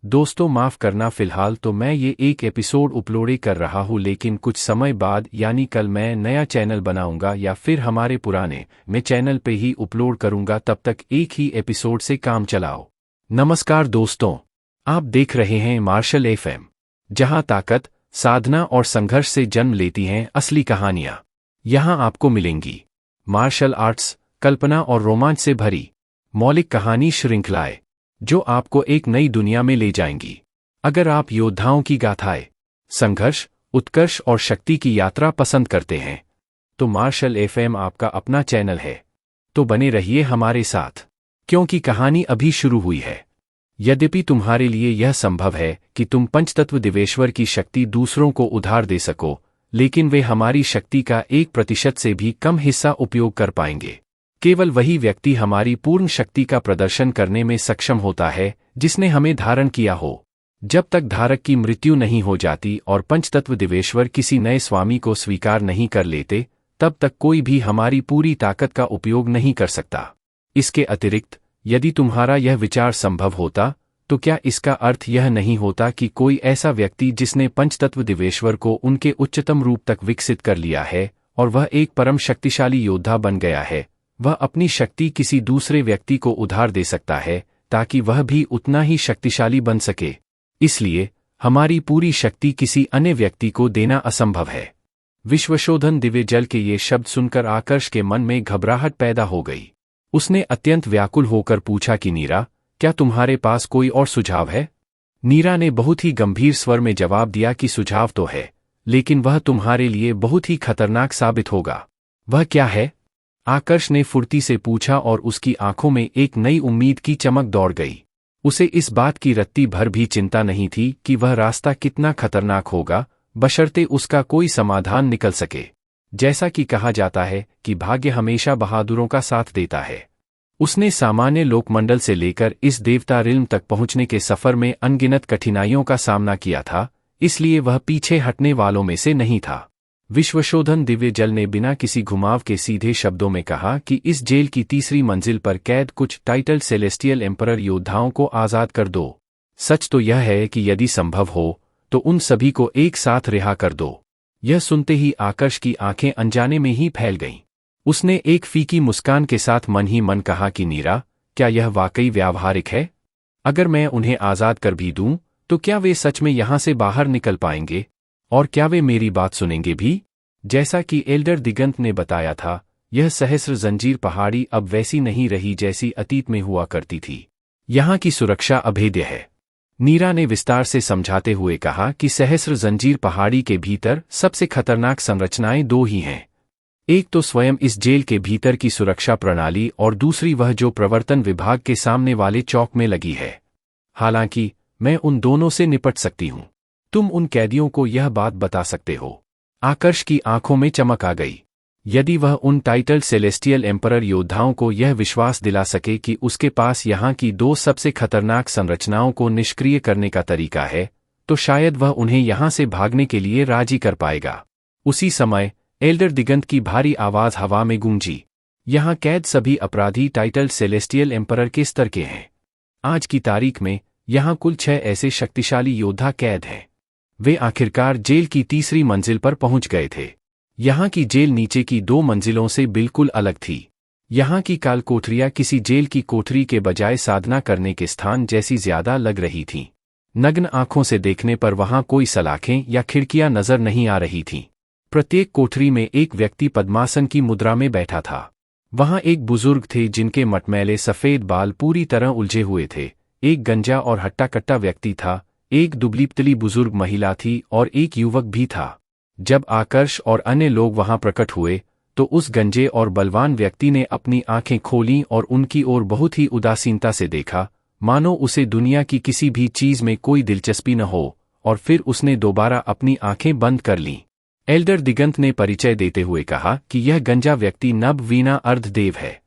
दोस्तों माफ़ करना, फ़िलहाल तो मैं ये एक एपिसोड अपलोड कर रहा हूँ, लेकिन कुछ समय बाद यानी कल मैं नया चैनल बनाऊंगा या फिर हमारे पुराने मैं चैनल पे ही अपलोड करूंगा। तब तक एक ही एपिसोड से काम चलाओ। नमस्कार दोस्तों, आप देख रहे हैं मार्शल एफएम, जहां ताकत, साधना और संघर्ष से जन्म लेती हैं असली कहानियां। यहां आपको मिलेंगी मार्शल आर्ट्स, कल्पना और रोमांच से भरी मौलिक कहानी श्रृंखलाएं जो आपको एक नई दुनिया में ले जाएंगी। अगर आप योद्धाओं की गाथाएं, संघर्ष, उत्कर्ष और शक्ति की यात्रा पसंद करते हैं तो मार्शल एफएम आपका अपना चैनल है। तो बने रहिए हमारे साथ, क्योंकि कहानी अभी शुरू हुई है। यद्यपि तुम्हारे लिए यह संभव है कि तुम पंचतत्व दिवेश्वर की शक्ति दूसरों को उधार दे सको, लेकिन वे हमारी शक्ति का 1% से भी कम हिस्सा उपयोग कर पाएंगे। केवल वही व्यक्ति हमारी पूर्ण शक्ति का प्रदर्शन करने में सक्षम होता है जिसने हमें धारण किया हो। जब तक धारक की मृत्यु नहीं हो जाती और पंचतत्व दिवेश्वर किसी नए स्वामी को स्वीकार नहीं कर लेते, तब तक कोई भी हमारी पूरी ताकत का उपयोग नहीं कर सकता। इसके अतिरिक्त, यदि तुम्हारा यह विचार संभव होता, तो क्या इसका अर्थ यह नहीं होता कि कोई ऐसा व्यक्ति जिसने पंचतत्व दिवेश्वर को उनके उच्चतम रूप तक विकसित कर लिया है और वह एक परम शक्तिशाली योद्धा बन गया है, वह अपनी शक्ति किसी दूसरे व्यक्ति को उधार दे सकता है ताकि वह भी उतना ही शक्तिशाली बन सके? इसलिए हमारी पूरी शक्ति किसी अन्य व्यक्ति को देना असंभव है। विश्वशोधन दिव्य जल के ये शब्द सुनकर आकर्ष के मन में घबराहट पैदा हो गई। उसने अत्यंत व्याकुल होकर पूछा कि नीरा, क्या तुम्हारे पास कोई और सुझाव है? नीरा ने बहुत ही गंभीर स्वर में जवाब दिया कि सुझाव तो है, लेकिन वह तुम्हारे लिए बहुत ही खतरनाक साबित होगा। वह क्या है? आकर्ष ने फुर्ती से पूछा और उसकी आंखों में एक नई उम्मीद की चमक दौड़ गई। उसे इस बात की रत्ती भर भी चिंता नहीं थी कि वह रास्ता कितना खतरनाक होगा, बशर्ते उसका कोई समाधान निकल सके। जैसा कि कहा जाता है कि भाग्य हमेशा बहादुरों का साथ देता है। उसने सामान्य लोकमंडल से लेकर इस देवता रिल्म तक पहुंचने के सफर में अनगिनत कठिनाइयों का सामना किया था, इसलिए वह पीछे हटने वालों में से नहीं था। विश्वशोधन दिव्य जल ने बिना किसी घुमाव के सीधे शब्दों में कहा कि इस जेल की तीसरी मंजिल पर कैद कुछ टाइटल सेलेस्टियल एम्परर योद्धाओं को आज़ाद कर दो। सच तो यह है कि यदि संभव हो तो उन सभी को एक साथ रिहा कर दो। यह सुनते ही आकर्ष की आंखें अनजाने में ही फैल गईं। उसने एक फीकी मुस्कान के साथ मन ही मन कहा कि नीरा, क्या यह वाकई व्यावहारिक है? अगर मैं उन्हें आज़ाद कर भी दूं, तो क्या वे सच में यहां से बाहर निकल पाएंगे? और क्या वे मेरी बात सुनेंगे भी? जैसा कि एल्डर दिगंत ने बताया था, यह सहस्र जंजीर पहाड़ी अब वैसी नहीं रही जैसी अतीत में हुआ करती थी। यहाँ की सुरक्षा अभेद्य है। नीरा ने विस्तार से समझाते हुए कहा कि सहस्र जंजीर पहाड़ी के भीतर सबसे खतरनाक संरचनाएं दो ही हैं। एक तो स्वयं इस जेल के भीतर की सुरक्षा प्रणाली और दूसरी वह जो प्रवर्तन विभाग के सामने वाले चौक में लगी है। हालांकि मैं उन दोनों से निपट सकती हूँ। तुम उन कैदियों को यह बात बता सकते हो। आकर्ष की आंखों में चमक आ गई। यदि वह उन टाइटल सेलेस्टियल एम्परर योद्धाओं को यह विश्वास दिला सके कि उसके पास यहाँ की दो सबसे खतरनाक संरचनाओं को निष्क्रिय करने का तरीका है, तो शायद वह उन्हें यहाँ से भागने के लिए राजी कर पाएगा। उसी समय एल्डर दिगंत की भारी आवाज हवा में गूंजी। यहाँ कैद सभी अपराधी टाइटल सेलेस्टियल एम्परर के स्तर के हैं। आज की तारीख में यहाँ कुल 6 ऐसे शक्तिशाली योद्धा कैद हैं। वे आखिरकार जेल की तीसरी मंजिल पर पहुंच गए थे। यहाँ की जेल नीचे की 2 मंजिलों से बिल्कुल अलग थी। यहाँ की काल कोठरियाँ किसी जेल की कोठरी के बजाय साधना करने के स्थान जैसी ज्यादा लग रही थीं। नग्न आंखों से देखने पर वहाँ कोई सलाखें या खिड़कियाँ नजर नहीं आ रही थीं। प्रत्येक कोठरी में एक व्यक्ति पद्मासन की मुद्रा में बैठा था। वहाँ एक बुजुर्ग थे जिनके मटमैले सफेद बाल पूरी तरह उलझे हुए थे। एक गंजा और हट्टा कट्टा व्यक्ति था। एक दुबली पतली बुजुर्ग महिला थी और एक युवक भी था। जब आकर्ष और अन्य लोग वहां प्रकट हुए तो उस गंजे और बलवान व्यक्ति ने अपनी आंखें खोलीं और उनकी ओर बहुत ही उदासीनता से देखा, मानो उसे दुनिया की किसी भी चीज में कोई दिलचस्पी न हो, और फिर उसने दोबारा अपनी आंखें बंद कर लीं। एल्डर दिगंत ने परिचय देते हुए कहा कि यह गंजा व्यक्ति नब वीणा अर्धदेव है।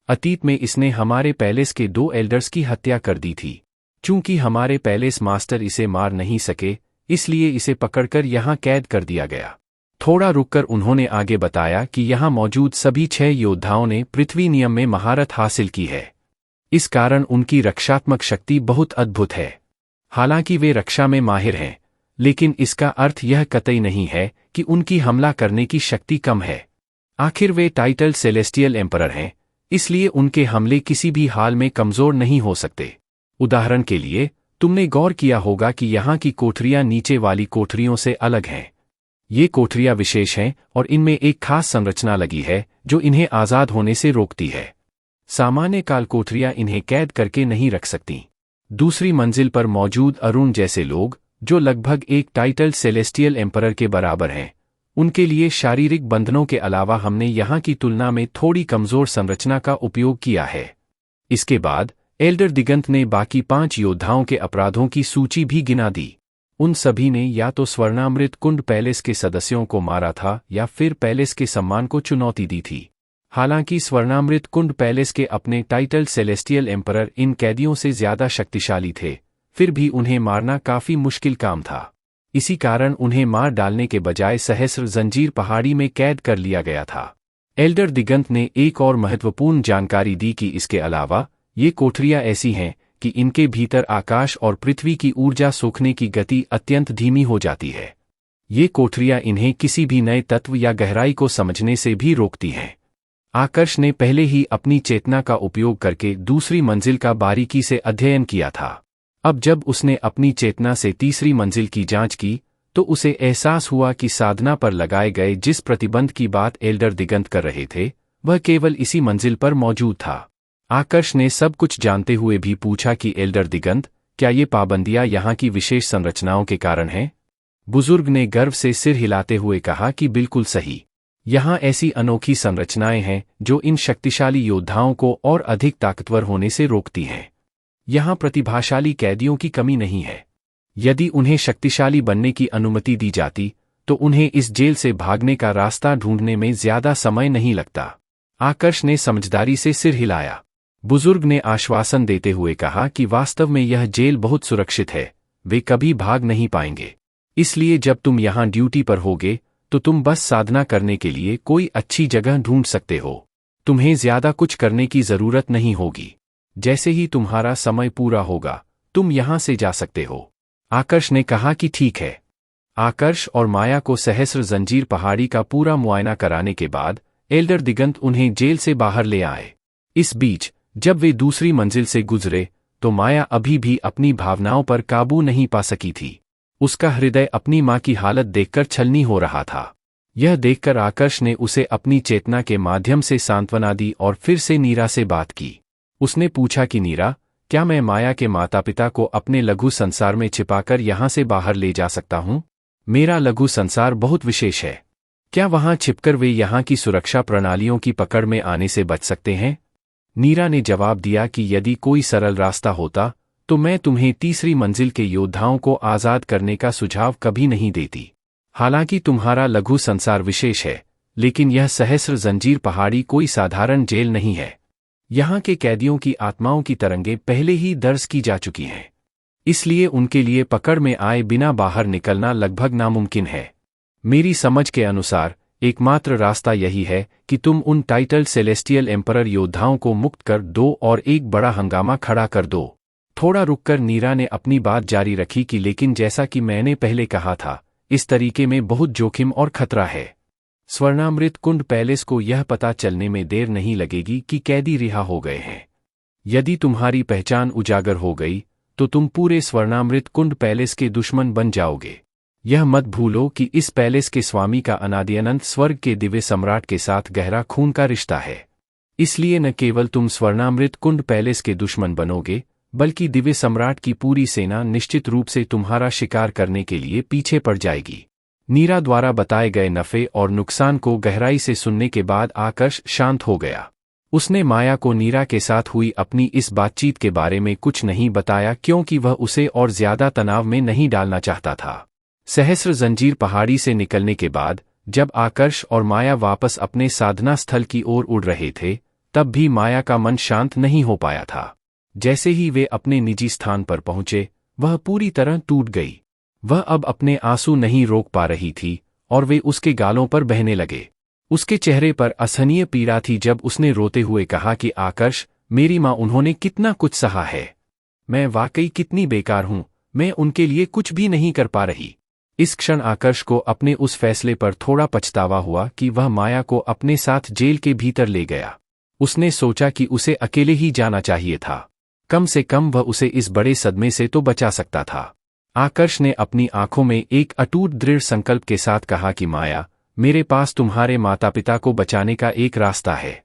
अतीत में इसने हमारे पैलेस के 2 एल्डर्स की हत्या कर दी थी। चूंकि हमारे पैलेस मास्टर इसे मार नहीं सके, इसलिए इसे पकड़कर यहाँ कैद कर दिया गया। थोड़ा रुककर उन्होंने आगे बताया कि यहाँ मौजूद सभी 6 योद्धाओं ने पृथ्वी नियम में महारत हासिल की है। इस कारण उनकी रक्षात्मक शक्ति बहुत अद्भुत है। हालांकि वे रक्षा में माहिर हैं, लेकिन इसका अर्थ यह कतई नहीं है कि उनकी हमला करने की शक्ति कम है। आखिर वे टाइटल सेलेस्टियल एम्परर हैं, इसलिए उनके हमले किसी भी हाल में कमजोर नहीं हो सकते। उदाहरण के लिए, तुमने गौर किया होगा कि यहाँ की कोठरियाँ नीचे वाली कोठरियों से अलग हैं। ये कोठरियाँ विशेष हैं और इनमें एक खास संरचना लगी है जो इन्हें आज़ाद होने से रोकती है। सामान्य काल कोठरियाँ इन्हें कैद करके नहीं रख सकती। दूसरी मंजिल पर मौजूद अरुण जैसे लोग, जो लगभग एक टाइटल सेलेस्टियल एम्परर के बराबर हैं, उनके लिए शारीरिक बंधनों के अलावा हमने यहाँ की तुलना में थोड़ी कमजोर संरचना का उपयोग किया है। इसके बाद एल्डर दिगंत ने बाकी 5 योद्धाओं के अपराधों की सूची भी गिना दी। उन सभी ने या तो स्वर्णामृत कुंड पैलेस के सदस्यों को मारा था या फिर पैलेस के सम्मान को चुनौती दी थी। हालांकि स्वर्णामृत कुंड पैलेस के अपने टाइटल सेलेस्टियल एम्परर इन कैदियों से ज्यादा शक्तिशाली थे, फिर भी उन्हें मारना काफी मुश्किल काम था। इसी कारण उन्हें मार डालने के बजाय सहस्र जंजीर पहाड़ी में कैद कर लिया गया था। एल्डर दिगंत ने एक और महत्वपूर्ण जानकारी दी कि इसके अलावा ये कोठरियां ऐसी हैं कि इनके भीतर आकाश और पृथ्वी की ऊर्जा सोखने की गति अत्यंत धीमी हो जाती है। ये कोठरियां इन्हें किसी भी नए तत्व या गहराई को समझने से भी रोकती हैं। आकर्ष ने पहले ही अपनी चेतना का उपयोग करके दूसरी मंजिल का बारीकी से अध्ययन किया था। अब जब उसने अपनी चेतना से तीसरी मंजिल की जांच की, तो उसे एहसास हुआ कि साधना पर लगाए गए जिस प्रतिबंध की बात एल्डर दिगंत कर रहे थे, वह केवल इसी मंजिल पर मौजूद था। आकर्ष ने सब कुछ जानते हुए भी पूछा कि एल्डर दिगंत, क्या ये पाबंदियां यहाँ की विशेष संरचनाओं के कारण हैं? बुजुर्ग ने गर्व से सिर हिलाते हुए कहा कि बिल्कुल सही। यहाँ ऐसी अनोखी संरचनाएं हैं जो इन शक्तिशाली योद्धाओं को और अधिक ताकतवर होने से रोकती हैं। यहाँ प्रतिभाशाली कैदियों की कमी नहीं है। यदि उन्हें शक्तिशाली बनने की अनुमति दी जाती, तो उन्हें इस जेल से भागने का रास्ता ढूंढने में ज्यादा समय नहीं लगता। आकर्ष ने समझदारी से सिर हिलाया। बुजुर्ग ने आश्वासन देते हुए कहा कि वास्तव में यह जेल बहुत सुरक्षित है, वे कभी भाग नहीं पाएंगे। इसलिए जब तुम यहाँ ड्यूटी पर होगे, तो तुम बस साधना करने के लिए कोई अच्छी जगह ढूंढ सकते हो। तुम्हें ज्यादा कुछ करने की जरूरत नहीं होगी। जैसे ही तुम्हारा समय पूरा होगा, तुम यहां से जा सकते हो। आकर्ष ने कहा कि ठीक है। आकर्ष और माया को सहस्र जंजीर पहाड़ी का पूरा मुआयना कराने के बाद एल्डर दिगंत उन्हें जेल से बाहर ले आए। इस बीच जब वे दूसरी मंजिल से गुजरे, तो माया अभी भी अपनी भावनाओं पर काबू नहीं पा सकी थी। उसका हृदय अपनी मां की हालत देखकर छलनी हो रहा था। यह देखकर आकर्ष ने उसे अपनी चेतना के माध्यम से सांत्वना दी और फिर से नीरा से बात की। उसने पूछा कि नीरा, क्या मैं माया के माता पिता को अपने लघु संसार में छिपाकर यहाँ से बाहर ले जा सकता हूँ? मेरा लघु संसार बहुत विशेष है। क्या वहाँ छिपकर वे यहाँ की सुरक्षा प्रणालियों की पकड़ में आने से बच सकते हैं? नीरा ने जवाब दिया कि यदि कोई सरल रास्ता होता, तो मैं तुम्हें तीसरी मंजिल के योद्धाओं को आज़ाद करने का सुझाव कभी नहीं देती। हालांकि तुम्हारा लघु संसार विशेष है, लेकिन यह सहस्र जंजीर पहाड़ी कोई साधारण जेल नहीं है। यहाँ के कैदियों की आत्माओं की तरंगें पहले ही दर्ज की जा चुकी हैं, इसलिए उनके लिए पकड़ में आए बिना बाहर निकलना लगभग नामुमकिन है। मेरी समझ के अनुसार एकमात्र रास्ता यही है कि तुम उन टाइटल सेलेस्टियल एम्परर योद्धाओं को मुक्त कर दो और एक बड़ा हंगामा खड़ा कर दो। थोड़ा रुककर नीरा ने अपनी बात जारी रखी कि लेकिन जैसा कि मैंने पहले कहा था, इस तरीके में बहुत जोखिम और खतरा है। स्वर्णामृत कुंड पैलेस को यह पता चलने में देर नहीं लगेगी कि कैदी रिहा हो गए हैं। यदि तुम्हारी पहचान उजागर हो गई, तो तुम पूरे स्वर्णामृत कुंड पैलेस के दुश्मन बन जाओगे। यह मत भूलो कि इस पैलेस के स्वामी का अनादि अनंत स्वर्ग के दिव्य सम्राट के साथ गहरा खून का रिश्ता है। इसलिए न केवल तुम स्वर्णामृत कुंड पैलेस के दुश्मन बनोगे, बल्कि दिव्य सम्राट की पूरी सेना निश्चित रूप से तुम्हारा शिकार करने के लिए पीछे पड़ जाएगी। नीरा द्वारा बताए गए नफे और नुकसान को गहराई से सुनने के बाद आकर्ष शांत हो गया। उसने माया को नीरा के साथ हुई अपनी इस बातचीत के बारे में कुछ नहीं बताया, क्योंकि वह उसे और ज्यादा तनाव में नहीं डालना चाहता था। सहस्र जंजीर पहाड़ी से निकलने के बाद जब आकर्ष और माया वापस अपने साधना स्थल की ओर उड़ रहे थे, तब भी माया का मन शांत नहीं हो पाया था। जैसे ही वे अपने निजी स्थान पर पहुंचे, वह पूरी तरह टूट गई। वह अब अपने आंसू नहीं रोक पा रही थी और वे उसके गालों पर बहने लगे। उसके चेहरे पर असहनीय पीड़ा थी जब उसने रोते हुए कहा कि आकर्ष, मेरी माँ, उन्होंने कितना कुछ सहा है। मैं वाकई कितनी बेकार हूँ, मैं उनके लिए कुछ भी नहीं कर पा रही। इस क्षण आकर्ष को अपने उस फैसले पर थोड़ा पछतावा हुआ कि वह माया को अपने साथ जेल के भीतर ले गया। उसने सोचा कि उसे अकेले ही जाना चाहिए था। कम से कम वह उसे इस बड़े सदमे से तो बचा सकता था। आकर्ष ने अपनी आंखों में एक अटूट दृढ़ संकल्प के साथ कहा कि माया, मेरे पास तुम्हारे माता पिता को बचाने का एक रास्ता है।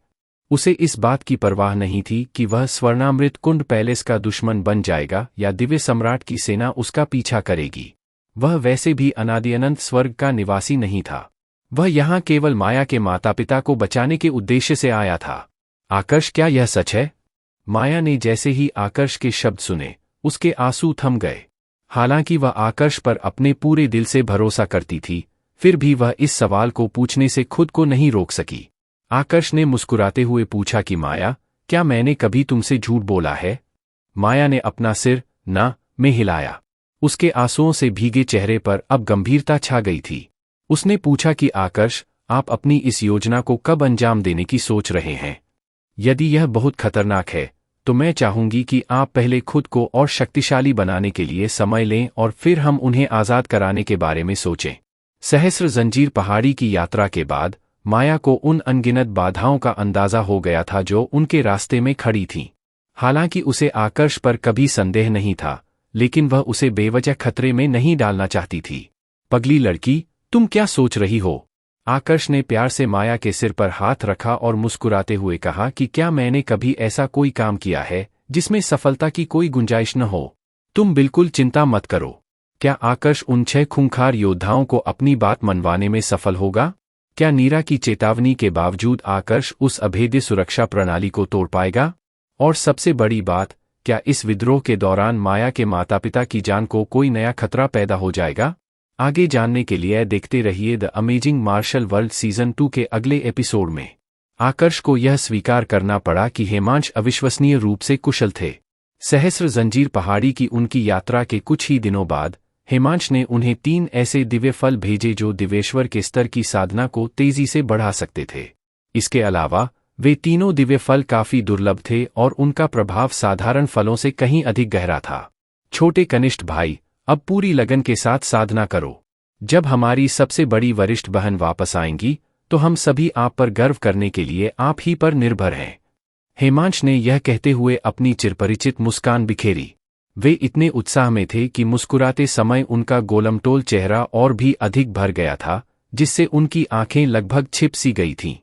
उसे इस बात की परवाह नहीं थी कि वह स्वर्णामृत कुंड पैलेस का दुश्मन बन जाएगा या दिव्य सम्राट की सेना उसका पीछा करेगी। वह वैसे भी अनादि अनंत स्वर्ग का निवासी नहीं था। वह यहाँ केवल माया के माता पिता को बचाने के उद्देश्य से आया था। आकर्ष, क्या यह सच है? माया ने जैसे ही आकर्ष के शब्द सुने, उसके आंसू थम गए। हालांकि वह आकर्ष पर अपने पूरे दिल से भरोसा करती थी, फिर भी वह इस सवाल को पूछने से खुद को नहीं रोक सकी। आकर्ष ने मुस्कुराते हुए पूछा कि माया, क्या मैंने कभी तुमसे झूठ बोला है? माया ने अपना सिर ना में हिलाया। उसके आंसुओं से भीगे चेहरे पर अब गंभीरता छा गई थी। उसने पूछा कि आकर्ष, आप अपनी इस योजना को कब अंजाम देने की सोच रहे हैं? यदि यह बहुत खतरनाक है, तो मैं चाहूंगी कि आप पहले खुद को और शक्तिशाली बनाने के लिए समय लें और फिर हम उन्हें आज़ाद कराने के बारे में सोचें। सहस्र जंजीर पहाड़ी की यात्रा के बाद माया को उन अनगिनत बाधाओं का अंदाजा हो गया था जो उनके रास्ते में खड़ी थीं। हालांकि उसे आकर्ष पर कभी संदेह नहीं था, लेकिन वह उसे बेवजह खतरे में नहीं डालना चाहती थी। पगली लड़की, तुम क्या सोच रही हो? आकर्ष ने प्यार से माया के सिर पर हाथ रखा और मुस्कुराते हुए कहा कि क्या मैंने कभी ऐसा कोई काम किया है जिसमें सफलता की कोई गुंजाइश न हो? तुम बिल्कुल चिंता मत करो। क्या आकर्ष उन 6 खूंखार योद्धाओं को अपनी बात मनवाने में सफल होगा? क्या नीरा की चेतावनी के बावजूद आकर्ष उस अभेद्य सुरक्षा प्रणाली को तोड़ पाएगा? और सबसे बड़ी बात, क्या इस विद्रोह के दौरान माया के माता पिता की जान को कोई नया खतरा पैदा हो जाएगा? आगे जानने के लिए देखते रहिए the amazing martial world season 2 के अगले एपिसोड में। आकर्ष को यह स्वीकार करना पड़ा कि हेमांश अविश्वसनीय रूप से कुशल थे। सहस्र जंजीर पहाड़ी की उनकी यात्रा के कुछ ही दिनों बाद हेमांश ने उन्हें 3 ऐसे दिव्य फल भेजे जो दिव्येश्वर के स्तर की साधना को तेजी से बढ़ा सकते थे। इसके अलावा वे तीनों दिव्य फल काफी दुर्लभ थे और उनका प्रभाव साधारण फलों से कहीं अधिक गहरा था। छोटे कनिष्ठ भाई, अब पूरी लगन के साथ साधना करो। जब हमारी सबसे बड़ी वरिष्ठ बहन वापस आएंगी, तो हम सभी आप पर गर्व करने के लिए आप ही पर निर्भर हैं। हेमांश ने यह कहते हुए अपनी चिरपरिचित मुस्कान बिखेरी। वे इतने उत्साह में थे कि मुस्कुराते समय उनका गोलमटोल चेहरा और भी अधिक भर गया था, जिससे उनकी आंखें लगभग छिप सी गई थीं।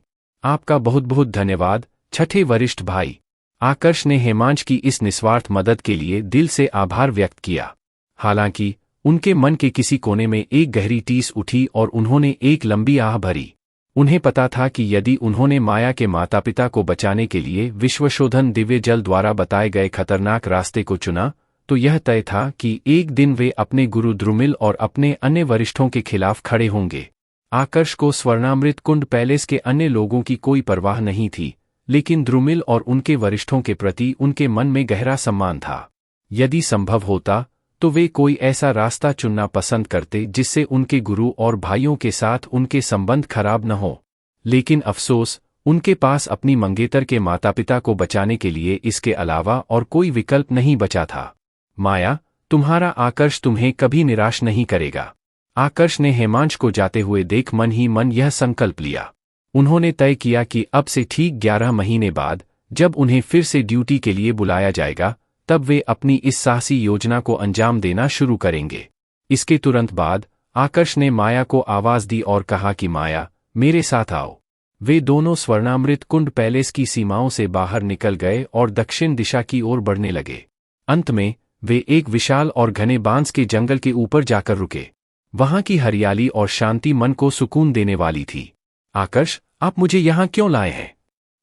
आपका बहुत बहुत धन्यवाद, छठे वरिष्ठ भाई। आकर्ष ने हेमांश की इस निस्वार्थ मदद के लिए दिल से आभार व्यक्त किया। हालांकि उनके मन के किसी कोने में एक गहरी टीस उठी और उन्होंने एक लंबी आह भरी। उन्हें पता था कि यदि उन्होंने माया के माता पिता को बचाने के लिए विश्वशोधन दिव्य जल द्वारा बताए गए खतरनाक रास्ते को चुना, तो यह तय था कि एक दिन वे अपने गुरु द्रुमिल और अपने अन्य वरिष्ठों के खिलाफ खड़े होंगे। आकर्ष को स्वर्णामृत कुंड पैलेस के अन्य लोगों की कोई परवाह नहीं थी, लेकिन द्रुमिल और उनके वरिष्ठों के प्रति उनके मन में गहरा सम्मान था। यदि संभव होता तो वे कोई ऐसा रास्ता चुनना पसंद करते जिससे उनके गुरु और भाइयों के साथ उनके संबंध खराब न हो। लेकिन अफसोस, उनके पास अपनी मंगेतर के माता पिता को बचाने के लिए इसके अलावा और कोई विकल्प नहीं बचा था। माया, तुम्हारा आकर्ष तुम्हें कभी निराश नहीं करेगा। आकर्ष ने हेमांश को जाते हुए देख मन ही मन यह संकल्प लिया। उन्होंने तय किया कि अब से ठीक 11 महीने बाद, जब उन्हें फिर से ड्यूटी के लिए बुलाया जाएगा, तब वे अपनी इस साहसी योजना को अंजाम देना शुरू करेंगे। इसके तुरंत बाद आकर्ष ने माया को आवाज दी और कहा कि माया, मेरे साथ आओ। वे दोनों स्वर्णामृत कुंड पैलेस की सीमाओं से बाहर निकल गए और दक्षिण दिशा की ओर बढ़ने लगे। अंत में वे एक विशाल और घने बांस के जंगल के ऊपर जाकर रुके। वहां की हरियाली और शांति मन को सुकून देने वाली थी। आकर्ष, आप मुझे यहाँ क्यों लाए हैं?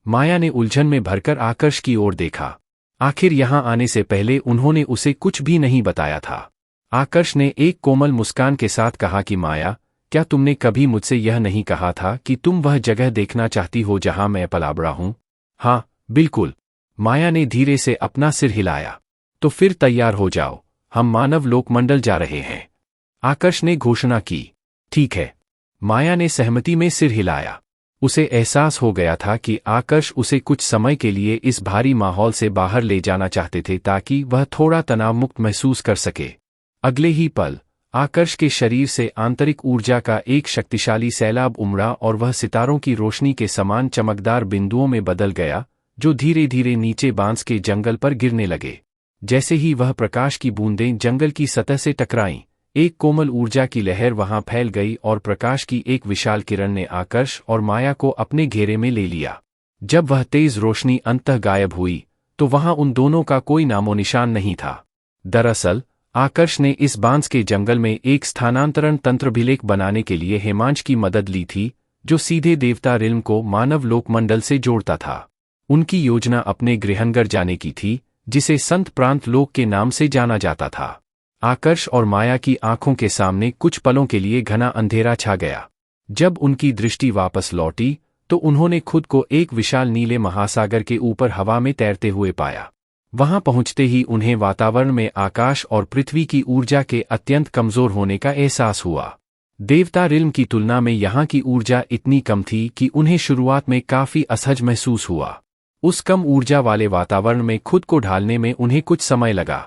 माया ने उलझन में भरकर आकर्ष की ओर देखा। आखिर यहाँ आने से पहले उन्होंने उसे कुछ भी नहीं बताया था। आकर्ष ने एक कोमल मुस्कान के साथ कहा कि माया, क्या तुमने कभी मुझसे यह नहीं कहा था कि तुम वह जगह देखना चाहती हो जहां मैं पला बड़ा हूं? हाँ, बिल्कुल। माया ने धीरे से अपना सिर हिलाया। तो फिर तैयार हो जाओ, हम मानव लोकमंडल जा रहे हैं, आकर्ष ने घोषणा की। ठीक है। माया ने सहमति में सिर हिलाया। उसे एहसास हो गया था कि आकर्ष उसे कुछ समय के लिए इस भारी माहौल से बाहर ले जाना चाहते थे ताकि वह थोड़ा तनाव मुक्त महसूस कर सके। अगले ही पल आकर्ष के शरीर से आंतरिक ऊर्जा का एक शक्तिशाली सैलाब उमड़ा और वह सितारों की रोशनी के समान चमकदार बिंदुओं में बदल गया, जो धीरे धीरे नीचे बांस के जंगल पर गिरने लगे। जैसे ही वह प्रकाश की बूंदें जंगल की सतह से टकराईं, एक कोमल ऊर्जा की लहर वहां फैल गई और प्रकाश की एक विशाल किरण ने आकर्ष और माया को अपने घेरे में ले लिया। जब वह तेज रोशनी अंततः गायब हुई, तो वहां उन दोनों का कोई नामोनिशान नहीं था। दरअसल आकर्ष ने इस बांस के जंगल में एक स्थानांतरण तंत्रभिलेख बनाने के लिए हेमांश की मदद ली थी, जो सीधे देवता रिल्म को मानव लोकमंडल से जोड़ता था। उनकी योजना अपने गृहनगर जाने की थी, जिसे संत प्रांत लोक के नाम से जाना जाता था। आकर्ष और माया की आंखों के सामने कुछ पलों के लिए घना अंधेरा छा गया। जब उनकी दृष्टि वापस लौटी, तो उन्होंने खुद को एक विशाल नीले महासागर के ऊपर हवा में तैरते हुए पाया। वहां पहुंचते ही उन्हें वातावरण में आकाश और पृथ्वी की ऊर्जा के अत्यंत कमजोर होने का एहसास हुआ। देवता रिल्म की तुलना में यहाँ की ऊर्जा इतनी कम थी कि उन्हें शुरुआत में काफी असहज महसूस हुआ। उस कम ऊर्जा वाले वातावरण में खुद को ढालने में उन्हें कुछ समय लगा।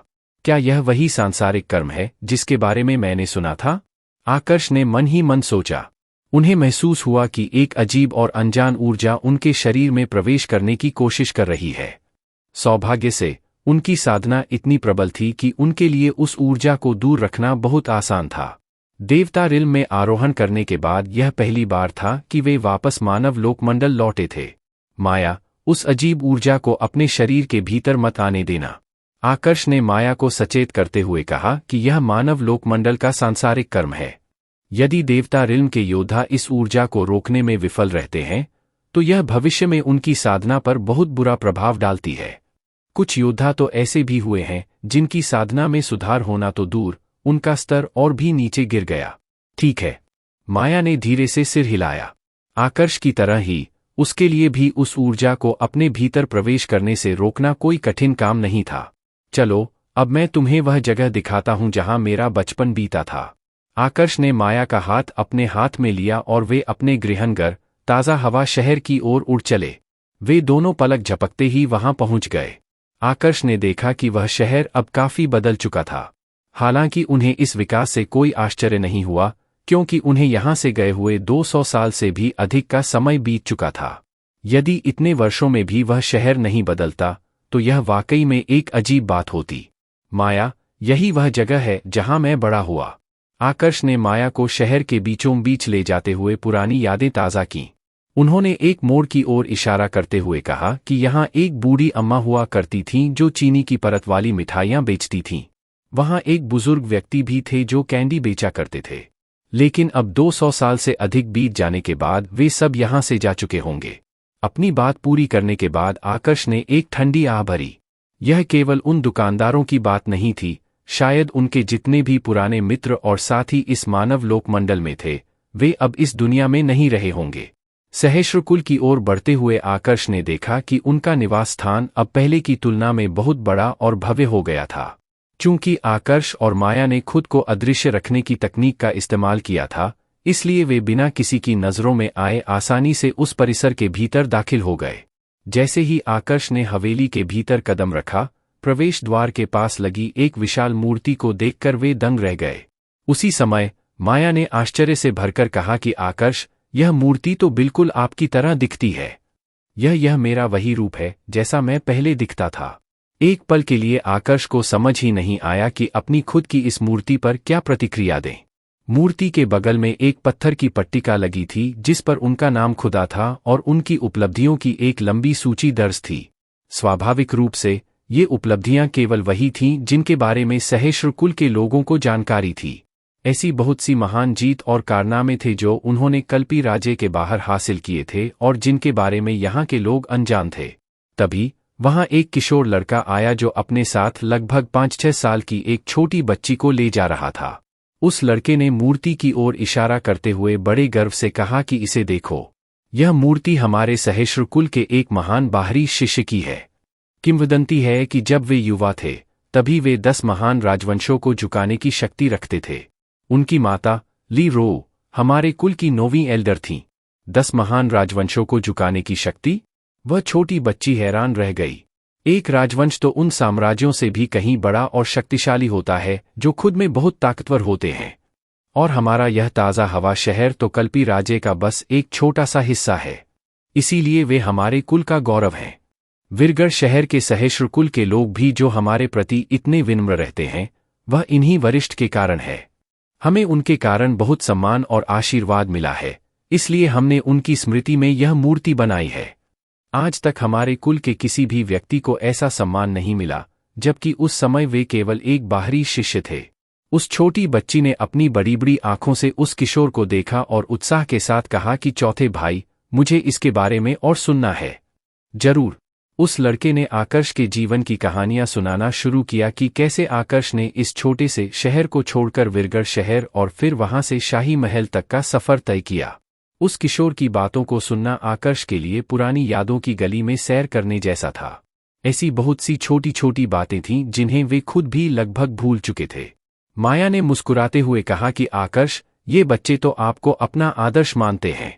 क्या यह वही सांसारिक कर्म है जिसके बारे में मैंने सुना था? आकर्ष ने मन ही मन सोचा। उन्हें महसूस हुआ कि एक अजीब और अनजान ऊर्जा उनके शरीर में प्रवेश करने की कोशिश कर रही है। सौभाग्य से उनकी साधना इतनी प्रबल थी कि उनके लिए उस ऊर्जा को दूर रखना बहुत आसान था। देवता रिल्म में आरोहण करने के बाद यह पहली बार था कि वे वापस मानव लोकमंडल लौटे थे। माया, उस अजीब ऊर्जा को अपने शरीर के भीतर मत आने देना। आकर्ष ने माया को सचेत करते हुए कहा कि यह मानव लोकमंडल का सांसारिक कर्म है। यदि देवता रिल्म के योद्धा इस ऊर्जा को रोकने में विफल रहते हैं, तो यह भविष्य में उनकी साधना पर बहुत बुरा प्रभाव डालती है। कुछ योद्धा तो ऐसे भी हुए हैं जिनकी साधना में सुधार होना तो दूर, उनका स्तर और भी नीचे गिर गया। ठीक है, माया ने धीरे से सिर हिलाया। आकर्ष की तरह ही उसके लिए भी उस ऊर्जा को अपने भीतर प्रवेश करने से रोकना कोई कठिन काम नहीं था। चलो, अब मैं तुम्हें वह जगह दिखाता हूं जहां मेरा बचपन बीता था। आकर्ष ने माया का हाथ अपने हाथ में लिया और वे अपने गृहनगर, ताज़ा हवा शहर की ओर उड़ चले। वे दोनों पलक झपकते ही वहां पहुंच गए। आकर्ष ने देखा कि वह शहर अब काफी बदल चुका था। हालांकि उन्हें इस विकास से कोई आश्चर्य नहीं हुआ, क्योंकि उन्हें यहां से गए हुए 200 साल से भी अधिक का समय बीत चुका था। यदि इतने वर्षों में भी वह शहर नहीं बदलता, तो यह वाकई में एक अजीब बात होती। माया, यही वह जगह है जहां मैं बड़ा हुआ। आकर्ष ने माया को शहर के बीचों बीच ले जाते हुए पुरानी यादें ताज़ा कीं। उन्होंने एक मोड़ की ओर इशारा करते हुए कहा कि यहाँ एक बूढ़ी अम्मा हुआ करती थीं जो चीनी की परत वाली मिठाइयाँ बेचती थीं। वहाँ एक बुजुर्ग व्यक्ति भी थे जो कैंडी बेचा करते थे। लेकिन अब 200 साल से अधिक बीत जाने के बाद वे सब यहाँ से जा चुके होंगे। अपनी बात पूरी करने के बाद आकर्ष ने एक ठंडी आह भरी। यह केवल उन दुकानदारों की बात नहीं थी, शायद उनके जितने भी पुराने मित्र और साथी इस मानव लोकमंडल में थे, वे अब इस दुनिया में नहीं रहे होंगे। सहस्रकुल की ओर बढ़ते हुए आकर्ष ने देखा कि उनका निवास स्थान अब पहले की तुलना में बहुत बड़ा और भव्य हो गया था। चूंकि आकर्ष और माया ने खुद को अदृश्य रखने की तकनीक का इस्तेमाल किया था, इसलिए वे बिना किसी की नज़रों में आए आसानी से उस परिसर के भीतर दाखिल हो गए। जैसे ही आकर्ष ने हवेली के भीतर कदम रखा, प्रवेश द्वार के पास लगी एक विशाल मूर्ति को देखकर वे दंग रह गए। उसी समय माया ने आश्चर्य से भरकर कहा कि आकर्ष, यह मूर्ति तो बिल्कुल आपकी तरह दिखती है। यह मेरा वही रूप है जैसा मैं पहले दिखता था। एक पल के लिए आकर्ष को समझ ही नहीं आया कि अपनी खुद की इस मूर्ति पर क्या प्रतिक्रिया दें। मूर्ति के बगल में एक पत्थर की पट्टिका लगी थी जिस पर उनका नाम खुदा था और उनकी उपलब्धियों की एक लंबी सूची दर्ज थी। स्वाभाविक रूप से ये उपलब्धियां केवल वही थीं जिनके बारे में सहस्रकुल के लोगों को जानकारी थी। ऐसी बहुत सी महान जीत और कारनामे थे जो उन्होंने कल्पी राज्य के बाहर हासिल किए थे और जिनके बारे में यहाँ के लोग अनजान थे। तभी वहाँ एक किशोर लड़का आया जो अपने साथ लगभग 5-6 साल की एक छोटी बच्ची को ले जा रहा था। उस लड़के ने मूर्ति की ओर इशारा करते हुए बड़े गर्व से कहा कि इसे देखो, यह मूर्ति हमारे सहस्रकुल के एक महान बाहरी शिष्य की है। किंवदंती है कि जब वे युवा थे तभी वे 10 महान राजवंशों को झुकाने की शक्ति रखते थे। उनकी माता ली रो हमारे कुल की 9वीं एल्डर थीं। 10 महान राजवंशों को झुकाने की शक्ति? वह छोटी बच्ची हैरान रह गई। एक राजवंश तो उन साम्राज्यों से भी कहीं बड़ा और शक्तिशाली होता है जो खुद में बहुत ताकतवर होते हैं। और हमारा यह ताज़ा हवा शहर तो कल्पी राज्य का बस एक छोटा सा हिस्सा है। इसीलिए वे हमारे कुल का गौरव हैं। विरगढ़ शहर के सहेश्वर कुल के लोग भी जो हमारे प्रति इतने विनम्र रहते हैं, वह इन्हीं वरिष्ठ के कारण है। हमें उनके कारण बहुत सम्मान और आशीर्वाद मिला है, इसलिए हमने उनकी स्मृति में यह मूर्ति बनाई है। आज तक हमारे कुल के किसी भी व्यक्ति को ऐसा सम्मान नहीं मिला, जबकि उस समय वे केवल एक बाहरी शिष्य थे। उस छोटी बच्ची ने अपनी बड़ी बड़ी आंखों से उस किशोर को देखा और उत्साह के साथ कहा कि चौथे भाई, मुझे इसके बारे में और सुनना है। जरूर। उस लड़के ने आकर्ष के जीवन की कहानियां सुनाना शुरू किया कि कैसे आकर्ष ने इस छोटे से शहर को छोड़कर विरगढ़ शहर और फिर वहां से शाही महल तक का सफर तय किया। उस किशोर की बातों को सुनना आकर्ष के लिए पुरानी यादों की गली में सैर करने जैसा था। ऐसी बहुत सी छोटी छोटी बातें थीं जिन्हें वे खुद भी लगभग भूल चुके थे। माया ने मुस्कुराते हुए कहा कि आकर्ष, ये बच्चे तो आपको अपना आदर्श मानते हैं।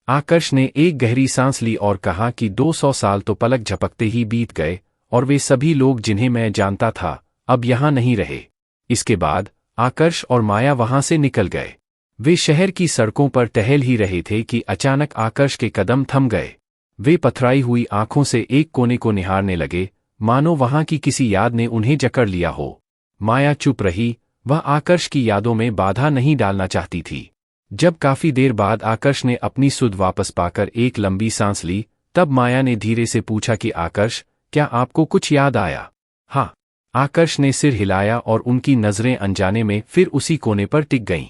आकर्ष ने एक गहरी सांस ली और कहा कि 200 साल तो पलक झपकते ही बीत गए और वे सभी लोग जिन्हें मैं जानता था अब यहां नहीं रहे। इसके बाद आकर्ष और माया वहां से निकल गए। वे शहर की सड़कों पर टहल ही रहे थे कि अचानक आकर्ष के कदम थम गए। वे पथराई हुई आंखों से एक कोने को निहारने लगे, मानो वहां की किसी याद ने उन्हें जकड़ लिया हो। माया चुप रही, वह आकर्ष की यादों में बाधा नहीं डालना चाहती थी। जब काफी देर बाद आकर्ष ने अपनी सुध वापस पाकर एक लंबी सांस ली, तब माया ने धीरे से पूछा कि आकर्ष, क्या आपको कुछ याद आया? हाँ। आकर्ष ने सिर हिलाया और उनकी नजरें अनजाने में फिर उसी कोने पर टिक गईं।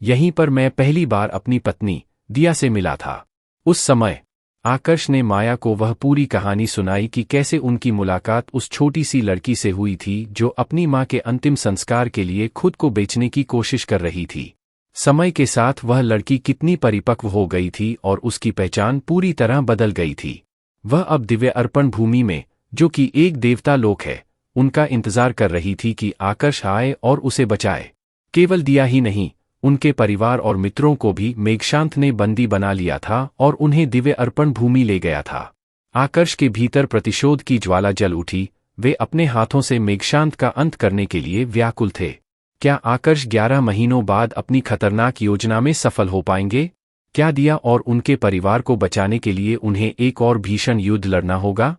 यहीं पर मैं पहली बार अपनी पत्नी दिया से मिला था। उस समय आकर्ष ने माया को वह पूरी कहानी सुनाई कि कैसे उनकी मुलाकात उस छोटी सी लड़की से हुई थी जो अपनी मां के अंतिम संस्कार के लिए खुद को बेचने की कोशिश कर रही थी। समय के साथ वह लड़की कितनी परिपक्व हो गई थी और उसकी पहचान पूरी तरह बदल गई थी। वह अब दिव्य अर्पण भूमि में, जो कि एक देवता लोक है, उनका इंतजार कर रही थी कि आकर्ष आए और उसे बचाए। केवल दिया ही नहीं, उनके परिवार और मित्रों को भी मेघशांत ने बंदी बना लिया था और उन्हें दिव्य अर्पण भूमि ले गया था। आकर्ष के भीतर प्रतिशोध की ज्वाला जल उठी। वे अपने हाथों से मेघशांत का अंत करने के लिए व्याकुल थे। क्या आकर्ष 11 महीनों बाद अपनी खतरनाक योजना में सफल हो पाएंगे? क्या दिया और उनके परिवार को बचाने के लिए उन्हें एक और भीषण युद्ध लड़ना होगा?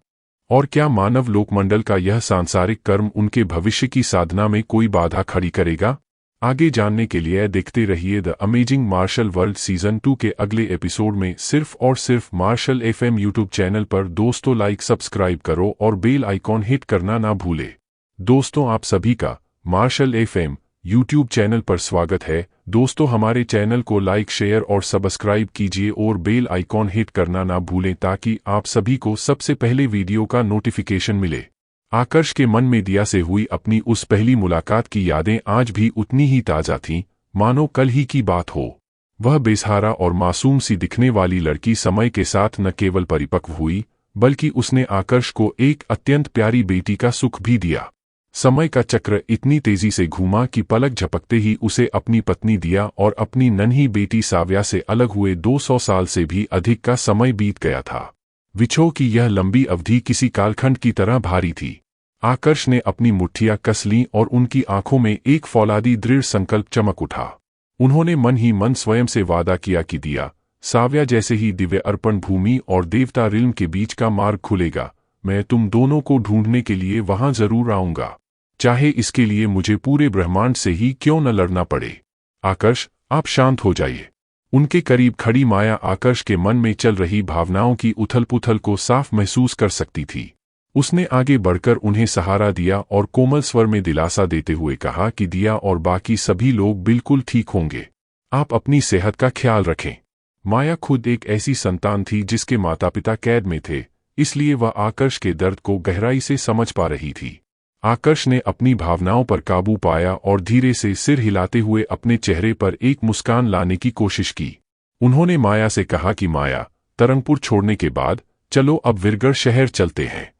और क्या मानव लोकमंडल का यह सांसारिक कर्म उनके भविष्य की साधना में कोई बाधा खड़ी करेगा? आगे जानने के लिए देखते रहिए the amazing martial world season 2 के अगले एपिसोड में सिर्फ और सिर्फ मार्शल एफएम यूट्यूब चैनल पर। दोस्तों, लाइक सब्सक्राइब करो और बेल आइकॉन हिट करना ना भूले। दोस्तों, आप सभी का मार्शल एफएम यूट्यूब चैनल पर स्वागत है। दोस्तों, हमारे चैनल को लाइक, शेयर और सब्सक्राइब कीजिए और बेल आइकॉन हिट करना ना भूलें ताकि आप सभी को सबसे पहले वीडियो का नोटिफिकेशन मिले। आकर्ष के मन में दिया से हुई अपनी उस पहली मुलाकात की यादें आज भी उतनी ही ताजा थीं, मानो कल ही की बात हो। वह बेसहारा और मासूम सी दिखने वाली लड़की समय के साथ न केवल परिपक्व हुई, बल्कि उसने आकर्ष को एक अत्यंत प्यारी बेटी का सुख भी दिया। समय का चक्र इतनी तेजी से घूमा कि पलक झपकते ही उसे अपनी पत्नी दिया और अपनी नन्ही बेटी साव्या से अलग हुए 200 साल से भी अधिक का समय बीत गया था। विछोह की यह लंबी अवधि किसी कालखंड की तरह भारी थी। आकर्ष ने अपनी मुट्ठियां कस लीं और उनकी आंखों में एक फौलादी दृढ़ संकल्प चमक उठा। उन्होंने मन ही मन स्वयं से वादा किया कि दिया, साव्या जैसे ही दिव्य अर्पण भूमि और देवता रिल्म के बीच का मार्ग खुलेगा, मैं तुम दोनों को ढूंढने के लिए वहां जरूर आऊंगा, चाहे इसके लिए मुझे पूरे ब्रह्मांड से ही क्यों न लड़ना पड़े। आकर्ष, आप शांत हो जाइए। उनके करीब खड़ी माया आकर्ष के मन में चल रही भावनाओं की उथल-पुथल को साफ महसूस कर सकती थी। उसने आगे बढ़कर उन्हें सहारा दिया और कोमल स्वर में दिलासा देते हुए कहा कि दिया और बाकी सभी लोग बिल्कुल ठीक होंगे। आप अपनी सेहत का ख्याल रखें। माया खुद एक ऐसी संतान थी जिसके माता पिता कैद में थे, इसलिए वह आकर्ष के दर्द को गहराई से समझ पा रही थी। आकर्ष ने अपनी भावनाओं पर काबू पाया और धीरे से सिर हिलाते हुए अपने चेहरे पर एक मुस्कान लाने की कोशिश की। उन्होंने माया से कहा कि माया, तरंगपुर छोड़ने के बाद चलो अब विरगढ़ शहर चलते हैं।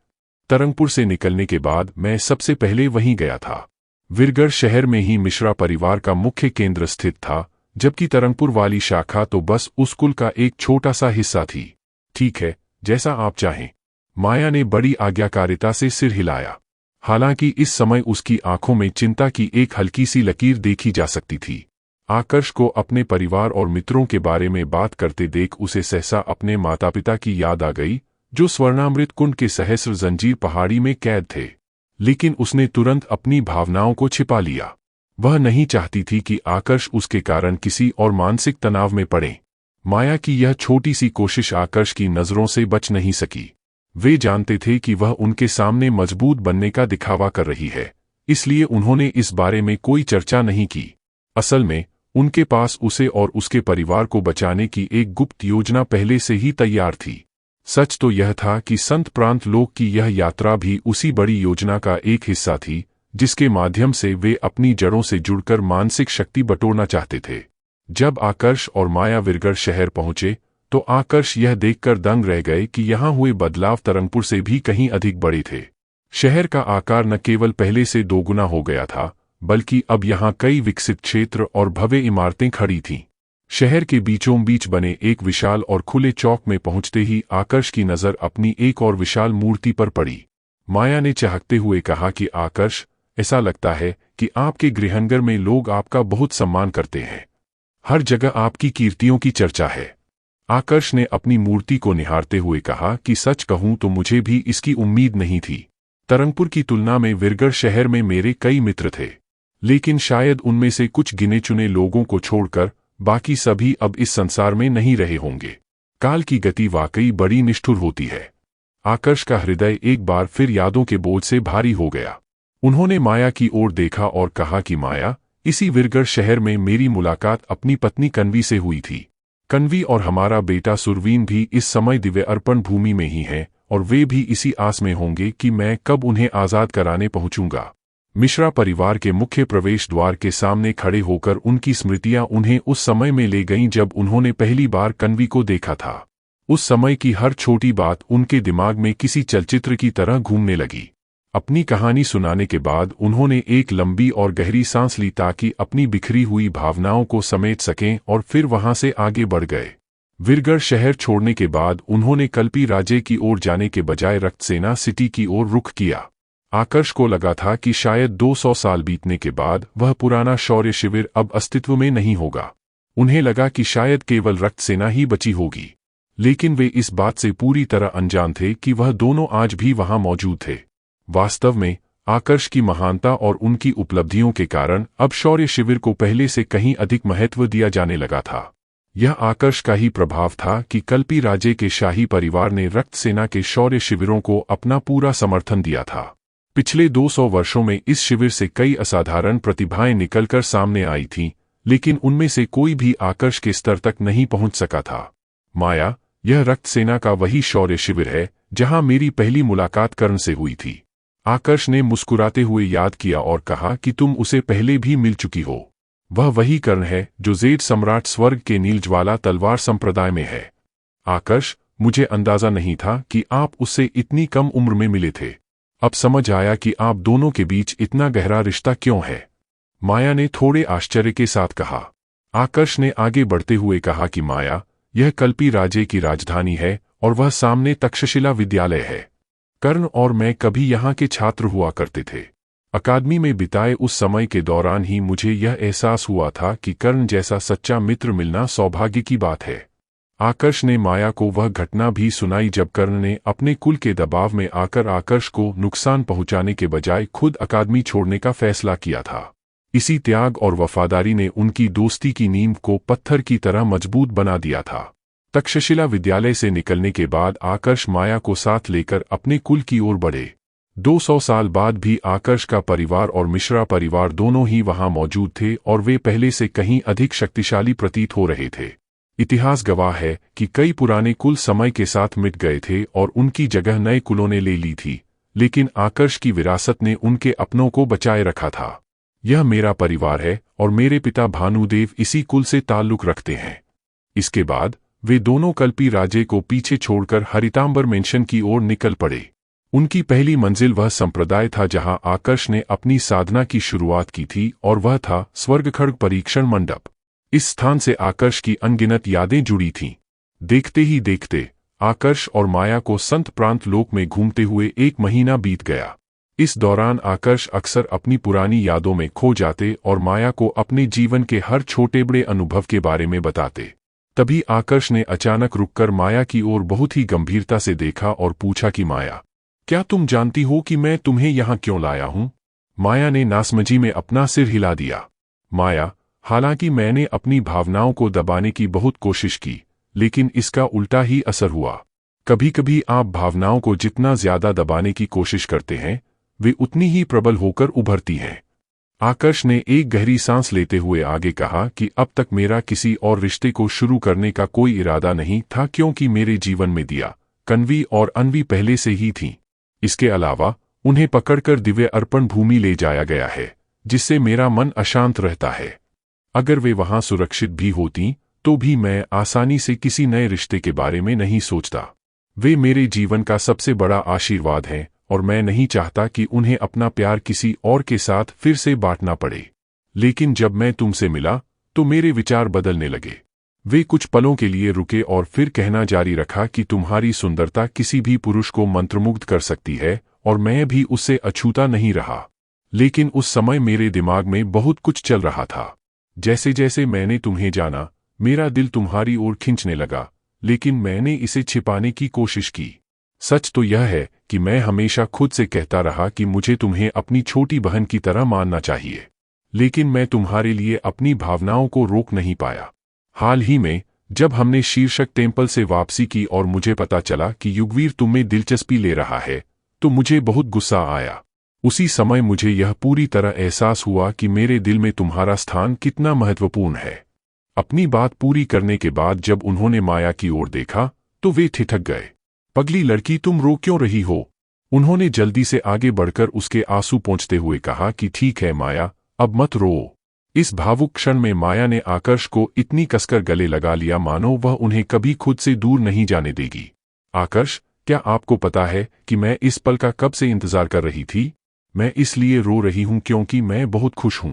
तरंगपुर से निकलने के बाद मैं सबसे पहले वहीं गया था। विरगढ़ शहर में ही मिश्रा परिवार का मुख्य केंद्र स्थित था, जबकि तरंगपुर वाली शाखा तो बस उस कुल का एक छोटा सा हिस्सा थी। ठीक है, जैसा आप चाहें। माया ने बड़ी आज्ञाकारिता से सिर हिलाया। हालांकि इस समय उसकी आंखों में चिंता की एक हल्की सी लकीर देखी जा सकती थी। आकर्ष को अपने परिवार और मित्रों के बारे में बात करते देख उसे सहसा अपने माता पिता की याद आ गई, जो स्वर्णामृत कुंड के सहस्र जंजीर पहाड़ी में कैद थे। लेकिन उसने तुरंत अपनी भावनाओं को छिपा लिया। वह नहीं चाहती थी कि आकर्ष उसके कारण किसी और मानसिक तनाव में पड़े। माया की यह छोटी सी कोशिश आकर्ष की नजरों से बच नहीं सकी। वे जानते थे कि वह उनके सामने मजबूत बनने का दिखावा कर रही है, इसलिए उन्होंने इस बारे में कोई चर्चा नहीं की। असल में उनके पास उसे और उसके परिवार को बचाने की एक गुप्त योजना पहले से ही तैयार थी। सच तो यह था कि संत प्रांत लोक की यह यात्रा भी उसी बड़ी योजना का एक हिस्सा थी, जिसके माध्यम से वे अपनी जड़ों से जुड़कर मानसिक शक्ति बटोरना चाहते थे। जब आकर्ष और माया विरगढ़ शहर पहुंचे तो आकर्ष यह देखकर दंग रह गए कि यहाँ हुए बदलाव तरंगपुर से भी कहीं अधिक बड़े थे। शहर का आकार न केवल पहले से दोगुना हो गया था, बल्कि अब यहाँ कई विकसित क्षेत्र और भव्य इमारतें खड़ी थीं। शहर के बीचों बीच बने एक विशाल और खुले चौक में पहुंचते ही आकर्ष की नजर अपनी एक और विशाल मूर्ति पर पड़ी। माया ने चहकते हुए कहा कि आकर्ष, ऐसा लगता है कि आपके गृहनगर में लोग आपका बहुत सम्मान करते हैं। हर जगह आपकी कीर्तियों की चर्चा है। आकर्ष ने अपनी मूर्ति को निहारते हुए कहा कि सच कहूं तो मुझे भी इसकी उम्मीद नहीं थी। तरंगपुर की तुलना में विरगढ़ शहर में मेरे कई मित्र थे, लेकिन शायद उनमें से कुछ गिने चुने लोगों को छोड़कर बाकी सभी अब इस संसार में नहीं रहे होंगे। काल की गति वाकई बड़ी निष्ठुर होती है। आकर्ष का हृदय एक बार फिर यादों के बोझ से भारी हो गया। उन्होंने माया की ओर देखा और कहा कि माया, इसी विरगढ़ शहर में मेरी मुलाकात अपनी पत्नी कन्वी से हुई थी। कन्वी और हमारा बेटा सुरवीन भी इस समय दिव्य अर्पण भूमि में ही हैं और वे भी इसी आस में होंगे कि मैं कब उन्हें आजाद कराने पहुंचूंगा। मिश्रा परिवार के मुख्य प्रवेश द्वार के सामने खड़े होकर उनकी स्मृतियां उन्हें उस समय में ले गईं जब उन्होंने पहली बार कन्वी को देखा था। उस समय की हर छोटी बात उनके दिमाग में किसी चलचित्र की तरह घूमने लगी। अपनी कहानी सुनाने के बाद उन्होंने एक लंबी और गहरी सांस ली ताकि अपनी बिखरी हुई भावनाओं को समेट सकें और फिर वहां से आगे बढ़ गए। विरगढ़ शहर छोड़ने के बाद उन्होंने कल्पी राज्य की ओर जाने के बजाय रक्तसेना सिटी की ओर रुख किया। आकर्ष को लगा था कि शायद 200 साल बीतने के बाद वह पुराना शौर्य शिविर अब अस्तित्व में नहीं होगा। उन्हें लगा कि शायद केवल रक्तसेना ही बची होगी, लेकिन वे इस बात से पूरी तरह अनजान थे कि वह दोनों आज भी वहां मौजूद थे। वास्तव में आकर्ष की महानता और उनकी उपलब्धियों के कारण अब शौर्य शिविर को पहले से कहीं अधिक महत्व दिया जाने लगा था। यह आकर्ष का ही प्रभाव था कि कल्पी राज्य के शाही परिवार ने रक्तसेना के शौर्य शिविरों को अपना पूरा समर्थन दिया था। पिछले 200 वर्षों में इस शिविर से कई असाधारण प्रतिभाएं निकलकर सामने आई थीं, लेकिन उनमें से कोई भी आकर्ष के स्तर तक नहीं पहुंच सका था। माया, यह रक्तसेना का वही शौर्य शिविर है जहां मेरी पहली मुलाकात कर्ण से हुई थी। आकर्ष ने मुस्कुराते हुए याद किया और कहा कि तुम उसे पहले भी मिल चुकी हो। वह वही कर्ण है जो जेड सम्राट स्वर्ग के नीलज्वाला तलवार संप्रदाय में है। आकर्ष, मुझे अंदाजा नहीं था कि आप उससे इतनी कम उम्र में मिले थे। अब समझ आया कि आप दोनों के बीच इतना गहरा रिश्ता क्यों है, माया ने थोड़े आश्चर्य के साथ कहा। आकर्ष ने आगे बढ़ते हुए कहा कि माया, यह कल्पी राज्य की राजधानी है और वह सामने तक्षशिला विद्यालय है। कर्ण और मैं कभी यहाँ के छात्र हुआ करते थे। अकादमी में बिताए उस समय के दौरान ही मुझे यह एहसास हुआ था कि कर्ण जैसा सच्चा मित्र मिलना सौभाग्य की बात है। आकर्ष ने माया को वह घटना भी सुनाई जब कर्ण ने अपने कुल के दबाव में आकर आकर्ष को नुकसान पहुंचाने के बजाय खुद अकादमी छोड़ने का फैसला किया था। इसी त्याग और वफादारी ने उनकी दोस्ती की नींव को पत्थर की तरह मजबूत बना दिया था। तक्षशिला विद्यालय से निकलने के बाद आकर्ष माया को साथ लेकर अपने कुल की ओर बढ़े। 200 साल बाद भी आकर्ष का परिवार और मिश्रा परिवार दोनों ही वहां मौजूद थे और वे पहले से कहीं अधिक शक्तिशाली प्रतीत हो रहे थे। इतिहास गवाह है कि कई पुराने कुल समय के साथ मिट गए थे और उनकी जगह नए कुलों ने ले ली थी, लेकिन आकर्ष की विरासत ने उनके अपनों को बचाए रखा था। यह मेरा परिवार है और मेरे पिता भानुदेव इसी कुल से ताल्लुक रखते हैं। इसके बाद वे दोनों कल्पी राज्य को पीछे छोड़कर हरितांबर मेंशन की ओर निकल पड़े। उनकी पहली मंजिल वह संप्रदाय था जहां आकर्ष ने अपनी साधना की शुरुआत की थी और वह था स्वर्गखड्ग परीक्षण मंडप। इस स्थान से आकर्ष की अनगिनत यादें जुड़ी थीं। देखते ही देखते आकर्ष और माया को संत प्रांत लोक में घूमते हुए 1 महीना बीत गया। इस दौरान आकर्ष अक्सर अपनी पुरानी यादों में खो जाते और माया को अपने जीवन के हर छोटे बड़े अनुभव के बारे में बताते। तभी आकर्ष ने अचानक रुककर माया की ओर बहुत ही गंभीरता से देखा और पूछा कि माया, क्या तुम जानती हो कि मैं तुम्हें यहाँ क्यों लाया हूँ? माया ने नासमझी में अपना सिर हिला दिया। माया, हालांकि मैंने अपनी भावनाओं को दबाने की बहुत कोशिश की, लेकिन इसका उल्टा ही असर हुआ। कभी कभी आप भावनाओं को जितना ज्यादा दबाने की कोशिश करते हैं, वे उतनी ही प्रबल होकर उभरती हैं। आकर्ष ने एक गहरी सांस लेते हुए आगे कहा कि अब तक मेरा किसी और रिश्ते को शुरू करने का कोई इरादा नहीं था, क्योंकि मेरे जीवन में दिया, कन्वी और अन्वी पहले से ही थीं। इसके अलावा उन्हें पकड़कर दिव्य अर्पण भूमि ले जाया गया है, जिससे मेरा मन अशांत रहता है। अगर वे वहां सुरक्षित भी होतीं, तो भी मैं आसानी से किसी नए रिश्ते के बारे में नहीं सोचता। वे मेरे जीवन का सबसे बड़ा आशीर्वाद हैं और मैं नहीं चाहता कि उन्हें अपना प्यार किसी और के साथ फिर से बांटना पड़े। लेकिन जब मैं तुमसे मिला तो मेरे विचार बदलने लगे। वे कुछ पलों के लिए रुके और फिर कहना जारी रखा कि तुम्हारी सुंदरता किसी भी पुरुष को मंत्रमुग्ध कर सकती है और मैं भी उससे अछूता नहीं रहा। लेकिन उस समय मेरे दिमाग में बहुत कुछ चल रहा था। जैसे जैसे मैंने तुम्हें जाना, मेरा दिल तुम्हारी ओर खींचने लगा, लेकिन मैंने इसे छिपाने की कोशिश की। सच तो यह है कि मैं हमेशा खुद से कहता रहा कि मुझे तुम्हें अपनी छोटी बहन की तरह मानना चाहिए, लेकिन मैं तुम्हारे लिए अपनी भावनाओं को रोक नहीं पाया। हाल ही में जब हमने शीर्षक टेम्पल से वापसी की और मुझे पता चला कि युगवीर तुम में दिलचस्पी ले रहा है, तो मुझे बहुत गुस्सा आया। उसी समय मुझे यह पूरी तरह एहसास हुआ कि मेरे दिल में तुम्हारा स्थान कितना महत्वपूर्ण है। अपनी बात पूरी करने के बाद जब उन्होंने माया की ओर देखा तो वे ठिठक गए। पगली लड़की, तुम रो क्यों रही हो? उन्होंने जल्दी से आगे बढ़कर उसके आंसू पोंछते हुए कहा कि ठीक है माया, अब मत रो। इस भावुक क्षण में माया ने आकर्ष को इतनी कसकर गले लगा लिया मानो वह उन्हें कभी खुद से दूर नहीं जाने देगी। आकर्ष, क्या आपको पता है कि मैं इस पल का कब से इंतजार कर रही थी? मैं इसलिए रो रही हूं क्योंकि मैं बहुत खुश हूं।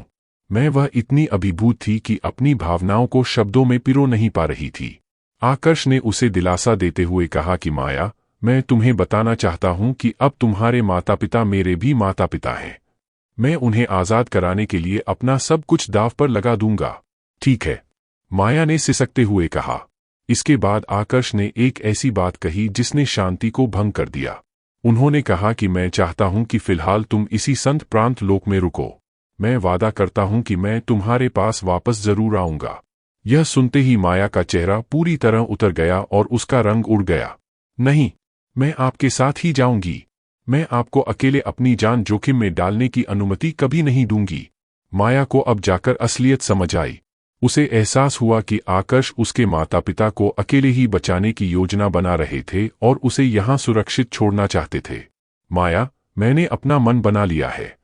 मैं वह इतनी अभिभूत थी कि अपनी भावनाओं को शब्दों में पिरो नहीं पा रही थी। आकर्ष ने उसे दिलासा देते हुए कहा कि माया, मैं तुम्हें बताना चाहता हूं कि अब तुम्हारे माता पिता मेरे भी माता पिता हैं। मैं उन्हें आजाद कराने के लिए अपना सब कुछ दांव पर लगा दूंगा। ठीक है, माया ने सिसकते हुए कहा। इसके बाद आकर्ष ने एक ऐसी बात कही जिसने शांति को भंग कर दिया। उन्होंने कहा कि मैं चाहता हूं कि फिलहाल तुम इसी संत प्रांत लोक में रुको। मैं वादा करता हूं कि मैं तुम्हारे पास वापस जरूर आऊंगा। यह सुनते ही माया का चेहरा पूरी तरह उतर गया और उसका रंग उड़ गया। नहीं, मैं आपके साथ ही जाऊंगी। मैं आपको अकेले अपनी जान जोखिम में डालने की अनुमति कभी नहीं दूंगी। माया को अब जाकर असलियत समझ आई। उसे एहसास हुआ कि आकर्ष उसके माता पिता को अकेले ही बचाने की योजना बना रहे थे और उसे यहाँ सुरक्षित छोड़ना चाहते थे। माया, मैंने अपना मन बना लिया है।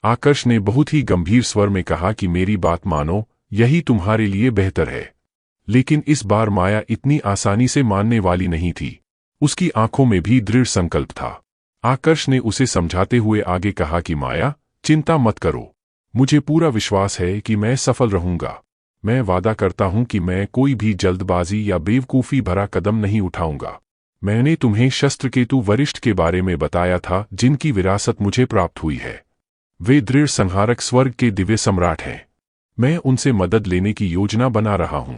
आकर्ष ने बहुत ही गंभीर स्वर में कहा कि मेरी बात मानो, यही तुम्हारे लिए बेहतर है। लेकिन इस बार माया इतनी आसानी से मानने वाली नहीं थी। उसकी आंखों में भी दृढ़ संकल्प था। आकर्ष ने उसे समझाते हुए आगे कहा कि माया, चिंता मत करो। मुझे पूरा विश्वास है कि मैं सफल रहूंगा। मैं वादा करता हूं कि मैं कोई भी जल्दबाजी या बेवकूफ़ी भरा कदम नहीं उठाऊंगा। मैंने तुम्हें शस्त्रकेतु वरिष्ठ के बारे में बताया था, जिनकी विरासत मुझे प्राप्त हुई है। वे दृढ़ संहारक स्वर्ग के दिव्य सम्राट हैं। मैं उनसे मदद लेने की योजना बना रहा हूं।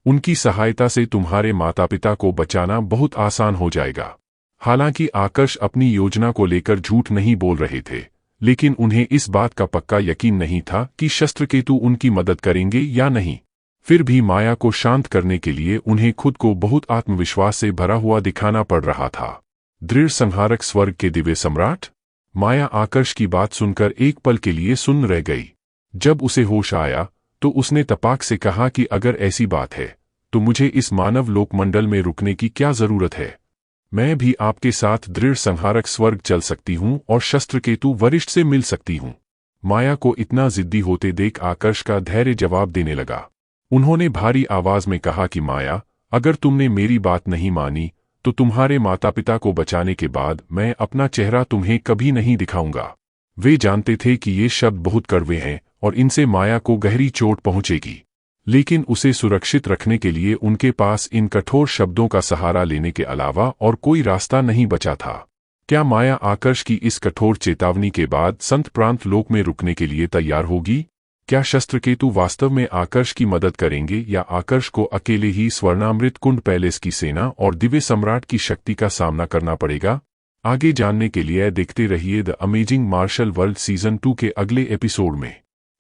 उनकी सहायता से तुम्हारे माता पिता को बचाना बहुत आसान हो जाएगा। हालांकि आकर्ष अपनी योजना को लेकर झूठ नहीं बोल रहे थे, लेकिन उन्हें इस बात का पक्का यकीन नहीं था कि शस्त्रकेतु उनकी मदद करेंगे या नहीं। फिर भी माया को शांत करने के लिए उन्हें खुद को बहुत आत्मविश्वास से भरा हुआ दिखाना पड़ रहा था। दृढ़ संहारक स्वर्ग के दिव्य सम्राट? माया आकर्ष की बात सुनकर एक पल के लिए सुन्न रह गई। जब उसे होश आया तो उसने तपाक से कहा कि अगर ऐसी बात है तो मुझे इस मानव लोकमंडल में रुकने की क्या जरूरत है? मैं भी आपके साथ दृढ़ संहारक स्वर्ग चल सकती हूं और शस्त्रकेतु वरिष्ठ से मिल सकती हूं। माया को इतना जिद्दी होते देख आकर्ष का धैर्य जवाब देने लगा। उन्होंने भारी आवाज में कहा कि माया, अगर तुमने मेरी बात नहीं मानी तो तुम्हारे माता पिता को बचाने के बाद मैं अपना चेहरा तुम्हें कभी नहीं दिखाऊंगा। वे जानते थे कि ये शब्द बहुत कड़वे हैं और इनसे माया को गहरी चोट पहुंचेगी। लेकिन उसे सुरक्षित रखने के लिए उनके पास इन कठोर शब्दों का सहारा लेने के अलावा और कोई रास्ता नहीं बचा था। क्या माया आकर्ष की इस कठोर चेतावनी के बाद संत प्रांत लोक में रुकने के लिए तैयार होगी? क्या शस्त्रकेतु वास्तव में आकर्ष की मदद करेंगे या आकर्ष को अकेले ही स्वर्णामृत कुंड पैलेस की सेना और दिव्य सम्राट की शक्ति का सामना करना पड़ेगा? आगे जानने के लिए देखते रहिए the amazing martial world season 2 के अगले एपिसोड में।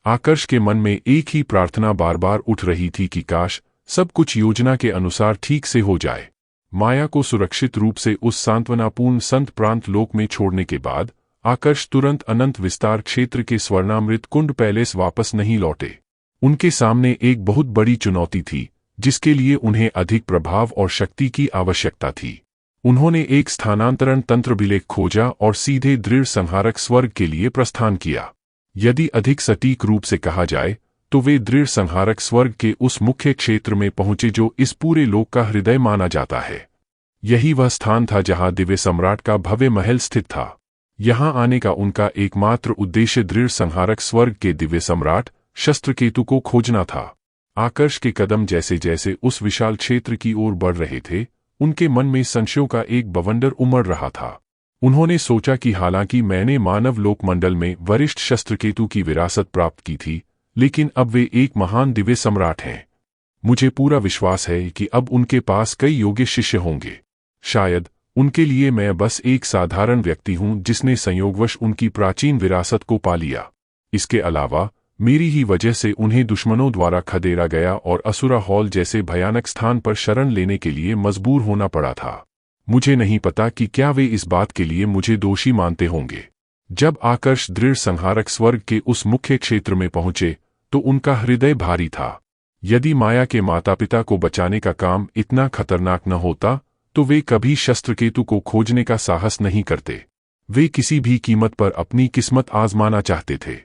आकर्ष के मन में एक ही प्रार्थना बार बार उठ रही थी कि काश सब कुछ योजना के अनुसार ठीक से हो जाए। माया को सुरक्षित रूप से उस सांत्वनापूर्ण संत प्रांत लोक में छोड़ने के बाद आकर्ष तुरंत अनंत विस्तार क्षेत्र के स्वर्णामृत कुंड पैलेस वापस नहीं लौटे। उनके सामने एक बहुत बड़ी चुनौती थी जिसके लिए उन्हें अधिक प्रभाव और शक्ति की आवश्यकता थी। उन्होंने एक स्थानांतरण तंत्र विलेख खोजा और सीधे दृढ़ संहारक स्वर्ग के लिए प्रस्थान किया। यदि अधिक सटीक रूप से कहा जाए तो वे दृढ़ संहारक स्वर्ग के उस मुख्य क्षेत्र में पहुंचे जो इस पूरे लोक का हृदय माना जाता है। यही वह स्थान था जहां दिव्य सम्राट का भव्य महल स्थित था। यहां आने का उनका एकमात्र उद्देश्य दृढ़ संहारक स्वर्ग के दिव्य सम्राट शस्त्रकेतु को खोजना था। आकर्ष के कदम जैसे जैसे उस विशाल क्षेत्र की ओर बढ़ रहे थे, उनके मन में संशयों का एक बवंडर उमड़ रहा था। उन्होंने सोचा कि हालांकि मैंने मानव लोकमंडल में वरिष्ठ शस्त्रकेतु की विरासत प्राप्त की थी, लेकिन अब वे एक महान दिव्य सम्राट हैं। मुझे पूरा विश्वास है कि अब उनके पास कई योग्य शिष्य होंगे। शायद उनके लिए मैं बस एक साधारण व्यक्ति हूं जिसने संयोगवश उनकी प्राचीन विरासत को पा लिया। इसके अलावा मेरी ही वजह से उन्हें दुश्मनों द्वारा खदेड़ा गया और असुरा हॉल जैसे भयानक स्थान पर शरण लेने के लिए मजबूर होना पड़ा था। मुझे नहीं पता कि क्या वे इस बात के लिए मुझे दोषी मानते होंगे। जब आकर्ष दृढ़ संहारक स्वर्ग के उस मुख्य क्षेत्र में पहुंचे तो उनका हृदय भारी था। यदि माया के माता पिता को बचाने का काम इतना खतरनाक न होता तो वे कभी शस्त्रकेतु को खोजने का साहस नहीं करते। वे किसी भी कीमत पर अपनी किस्मत आजमाना चाहते थे।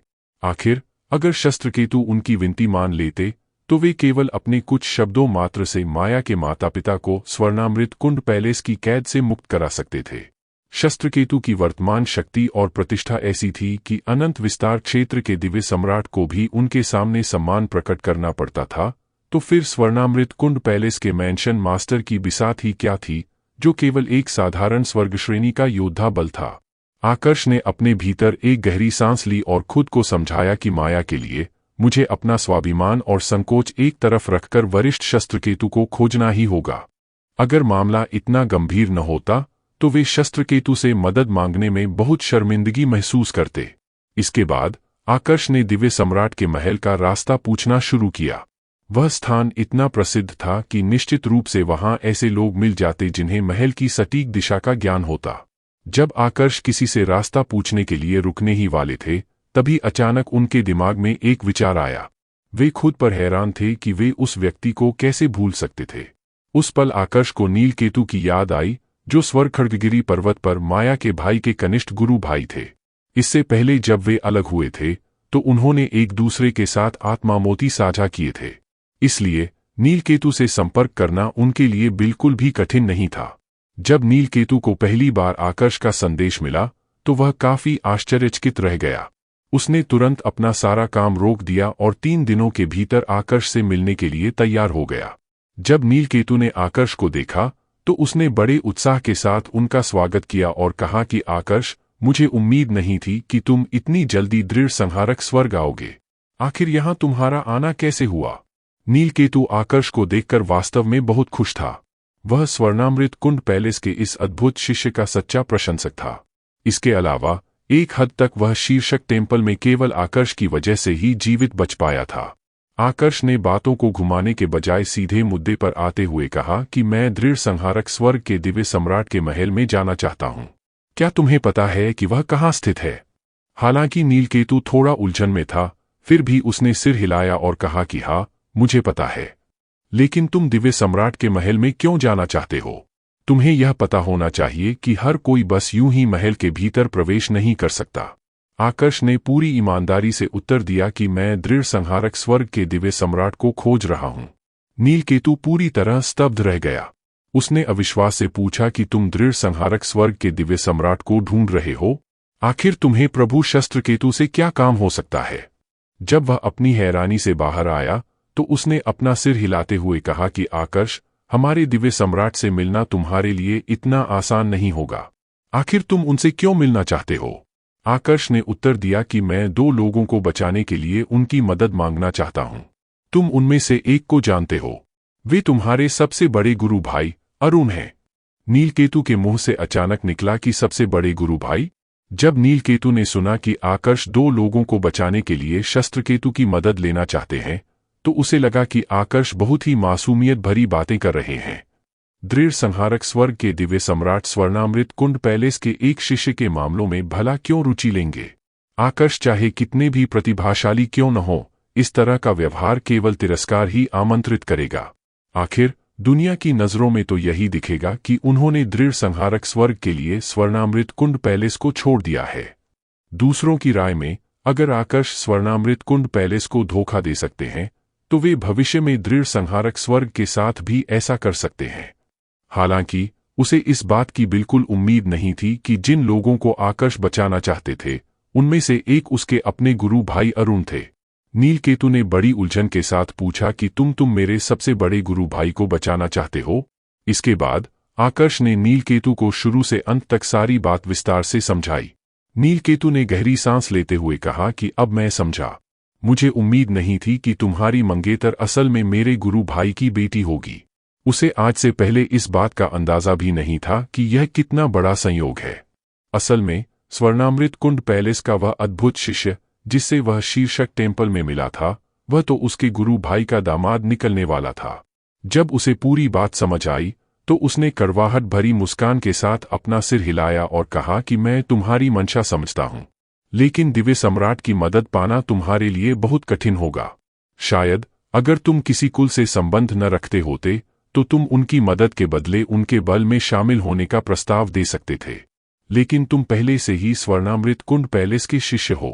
आखिर अगर शस्त्रकेतु उनकी विनती मान लेते तो वे केवल अपने कुछ शब्दों मात्र से माया के माता पिता को स्वर्णामृत कुंड पैलेस की कैद से मुक्त करा सकते थे। शस्त्रकेतु की वर्तमान शक्ति और प्रतिष्ठा ऐसी थी कि अनंत विस्तार क्षेत्र के दिव्य सम्राट को भी उनके सामने सम्मान प्रकट करना पड़ता था। तो फिर स्वर्णामृत कुंड पैलेस के मैंशन मास्टर की बिसात ही क्या थी, जो केवल एक साधारण स्वर्ग श्रेणी का योद्धा बल था। आकर्ष ने अपने भीतर एक गहरी सांस ली और खुद को समझाया कि माया के लिए मुझे अपना स्वाभिमान और संकोच एक तरफ रखकर वरिष्ठ शस्त्रकेतु को खोजना ही होगा। अगर मामला इतना गंभीर न होता तो वे शस्त्रकेतु से मदद मांगने में बहुत शर्मिंदगी महसूस करते। इसके बाद आकर्ष ने दिव्य सम्राट के महल का रास्ता पूछना शुरू किया। वह स्थान इतना प्रसिद्ध था कि निश्चित रूप से वहां ऐसे लोग मिल जाते जिन्हें महल की सटीक दिशा का ज्ञान होता। जब आकर्ष किसी से रास्ता पूछने के लिए रुकने ही वाले थे, तभी अचानक उनके दिमाग में एक विचार आया। वे खुद पर हैरान थे कि वे उस व्यक्ति को कैसे भूल सकते थे। उस पल आकर्ष को नीलकेतु की याद आई, जो स्वर्ग खड्गगिरी पर्वत पर माया के भाई के कनिष्ठ गुरु भाई थे। इससे पहले जब वे अलग हुए थे तो उन्होंने एक दूसरे के साथ आत्मा मोती साझा किए थे। इसलिए नीलकेतु से संपर्क करना उनके लिए बिल्कुल भी कठिन नहीं था। जब नीलकेतु को पहली बार आकर्ष का संदेश मिला तो वह काफी आश्चर्यचकित रह गया। उसने तुरंत अपना सारा काम रोक दिया और 3 दिनों के भीतर आकर्ष से मिलने के लिए तैयार हो गया। जब नीलकेतु ने आकर्ष को देखा तो उसने बड़े उत्साह के साथ उनका स्वागत किया और कहा कि आकर्ष, मुझे उम्मीद नहीं थी कि तुम इतनी जल्दी दृढ़ संहारक स्वर्ग आओगे। आखिर यहां तुम्हारा आना कैसे हुआ? नीलकेतु आकर्ष को देखकर वास्तव में बहुत खुश था। वह स्वर्णामृत कुंड पैलेस के इस अद्भुत शिष्य का सच्चा प्रशंसक था। इसके अलावा एक हद तक वह शीर्षक टेम्पल में केवल आकर्ष की वजह से ही जीवित बच पाया था। आकर्ष ने बातों को घुमाने के बजाय सीधे मुद्दे पर आते हुए कहा कि मैं दृढ़ संहारक स्वर्ग के दिव्य सम्राट के महल में जाना चाहता हूं। क्या तुम्हें पता है कि वह कहाँ स्थित है? हालांकि नीलकेतु थोड़ा उलझन में था, फिर भी उसने सिर हिलाया और कहा कि हाँ, मुझे पता है। लेकिन तुम दिव्य सम्राट के महल में क्यों जाना चाहते हो? तुम्हें यह पता होना चाहिए कि हर कोई बस यूं ही महल के भीतर प्रवेश नहीं कर सकता। आकर्ष ने पूरी ईमानदारी से उत्तर दिया कि मैं दृढ़ संहारक स्वर्ग के दिव्य सम्राट को खोज रहा हूं। नीलकेतु पूरी तरह स्तब्ध रह गया। उसने अविश्वास से पूछा कि तुम दृढ़ संहारक स्वर्ग के दिव्य सम्राट को ढूंढ रहे हो? आखिर तुम्हें प्रभु शस्त्रकेतु से क्या काम हो सकता है? जब वह अपनी हैरानी से बाहर आया तो उसने अपना सिर हिलाते हुए कहा कि आकर्ष, हमारे दिव्य सम्राट से मिलना तुम्हारे लिए इतना आसान नहीं होगा। आखिर तुम उनसे क्यों मिलना चाहते हो? आकर्ष ने उत्तर दिया कि मैं 2 लोगों को बचाने के लिए उनकी मदद मांगना चाहता हूं। तुम उनमें से एक को जानते हो। वे तुम्हारे सबसे बड़े गुरु भाई अरुण हैं। नीलकेतु के मुंह से अचानक निकला कि सबसे बड़े गुरु भाई? जब नीलकेतु ने सुना कि आकर्ष 2 लोगों को बचाने के लिए शस्त्रकेतु की मदद लेना चाहते हैं, तो उसे लगा कि आकर्ष बहुत ही मासूमियत भरी बातें कर रहे हैं। दृढ़ संहारक स्वर्ग के दिव्य सम्राट स्वर्णामृत कुंड पैलेस के एक शिष्य के मामलों में भला क्यों रुचि लेंगे? आकर्ष चाहे कितने भी प्रतिभाशाली क्यों न हो, इस तरह का व्यवहार केवल तिरस्कार ही आमंत्रित करेगा। आखिर दुनिया की नजरों में तो यही दिखेगा कि उन्होंने दृढ़ संहारक स्वर्ग के लिए स्वर्णामृत कुंड पैलेस को छोड़ दिया है। दूसरों की राय में अगर आकर्ष स्वर्णामृत कुंड पैलेस को धोखा दे सकते हैं, तो वे भविष्य में दृढ़ संहारक स्वर्ग के साथ भी ऐसा कर सकते हैं। हालांकि उसे इस बात की बिल्कुल उम्मीद नहीं थी कि जिन लोगों को आकर्ष बचाना चाहते थे, उनमें से एक उसके अपने गुरु भाई अरुण थे। नीलकेतु ने बड़ी उलझन के साथ पूछा कि तुम मेरे सबसे बड़े गुरु भाई को बचाना चाहते हो? इसके बाद आकर्ष ने नीलकेतु को शुरू से अंत तक सारी बात विस्तार से समझाई। नीलकेतु ने गहरी सांस लेते हुए कहा कि अब मैं समझा। मुझे उम्मीद नहीं थी कि तुम्हारी मंगेतर असल में मेरे गुरु भाई की बेटी होगी। उसे आज से पहले इस बात का अंदाजा भी नहीं था कि यह कितना बड़ा संयोग है। असल में स्वर्णामृत कुंड पैलेस का वह अद्भुत शिष्य जिससे वह शीर्षक टेम्पल में मिला था, वह तो उसके गुरु भाई का दामाद निकलने वाला था। जब उसे पूरी बात समझ आई, तो उसने कड़वाहट भरी मुस्कान के साथ अपना सिर हिलाया और कहा कि मैं तुम्हारी मंशा समझता हूं, लेकिन दिव्य सम्राट की मदद पाना तुम्हारे लिए बहुत कठिन होगा। शायद अगर तुम किसी कुल से संबंध न रखते होते, तो तुम उनकी मदद के बदले उनके बल में शामिल होने का प्रस्ताव दे सकते थे। लेकिन तुम पहले से ही स्वर्णामृत कुंड पैलेस के शिष्य हो।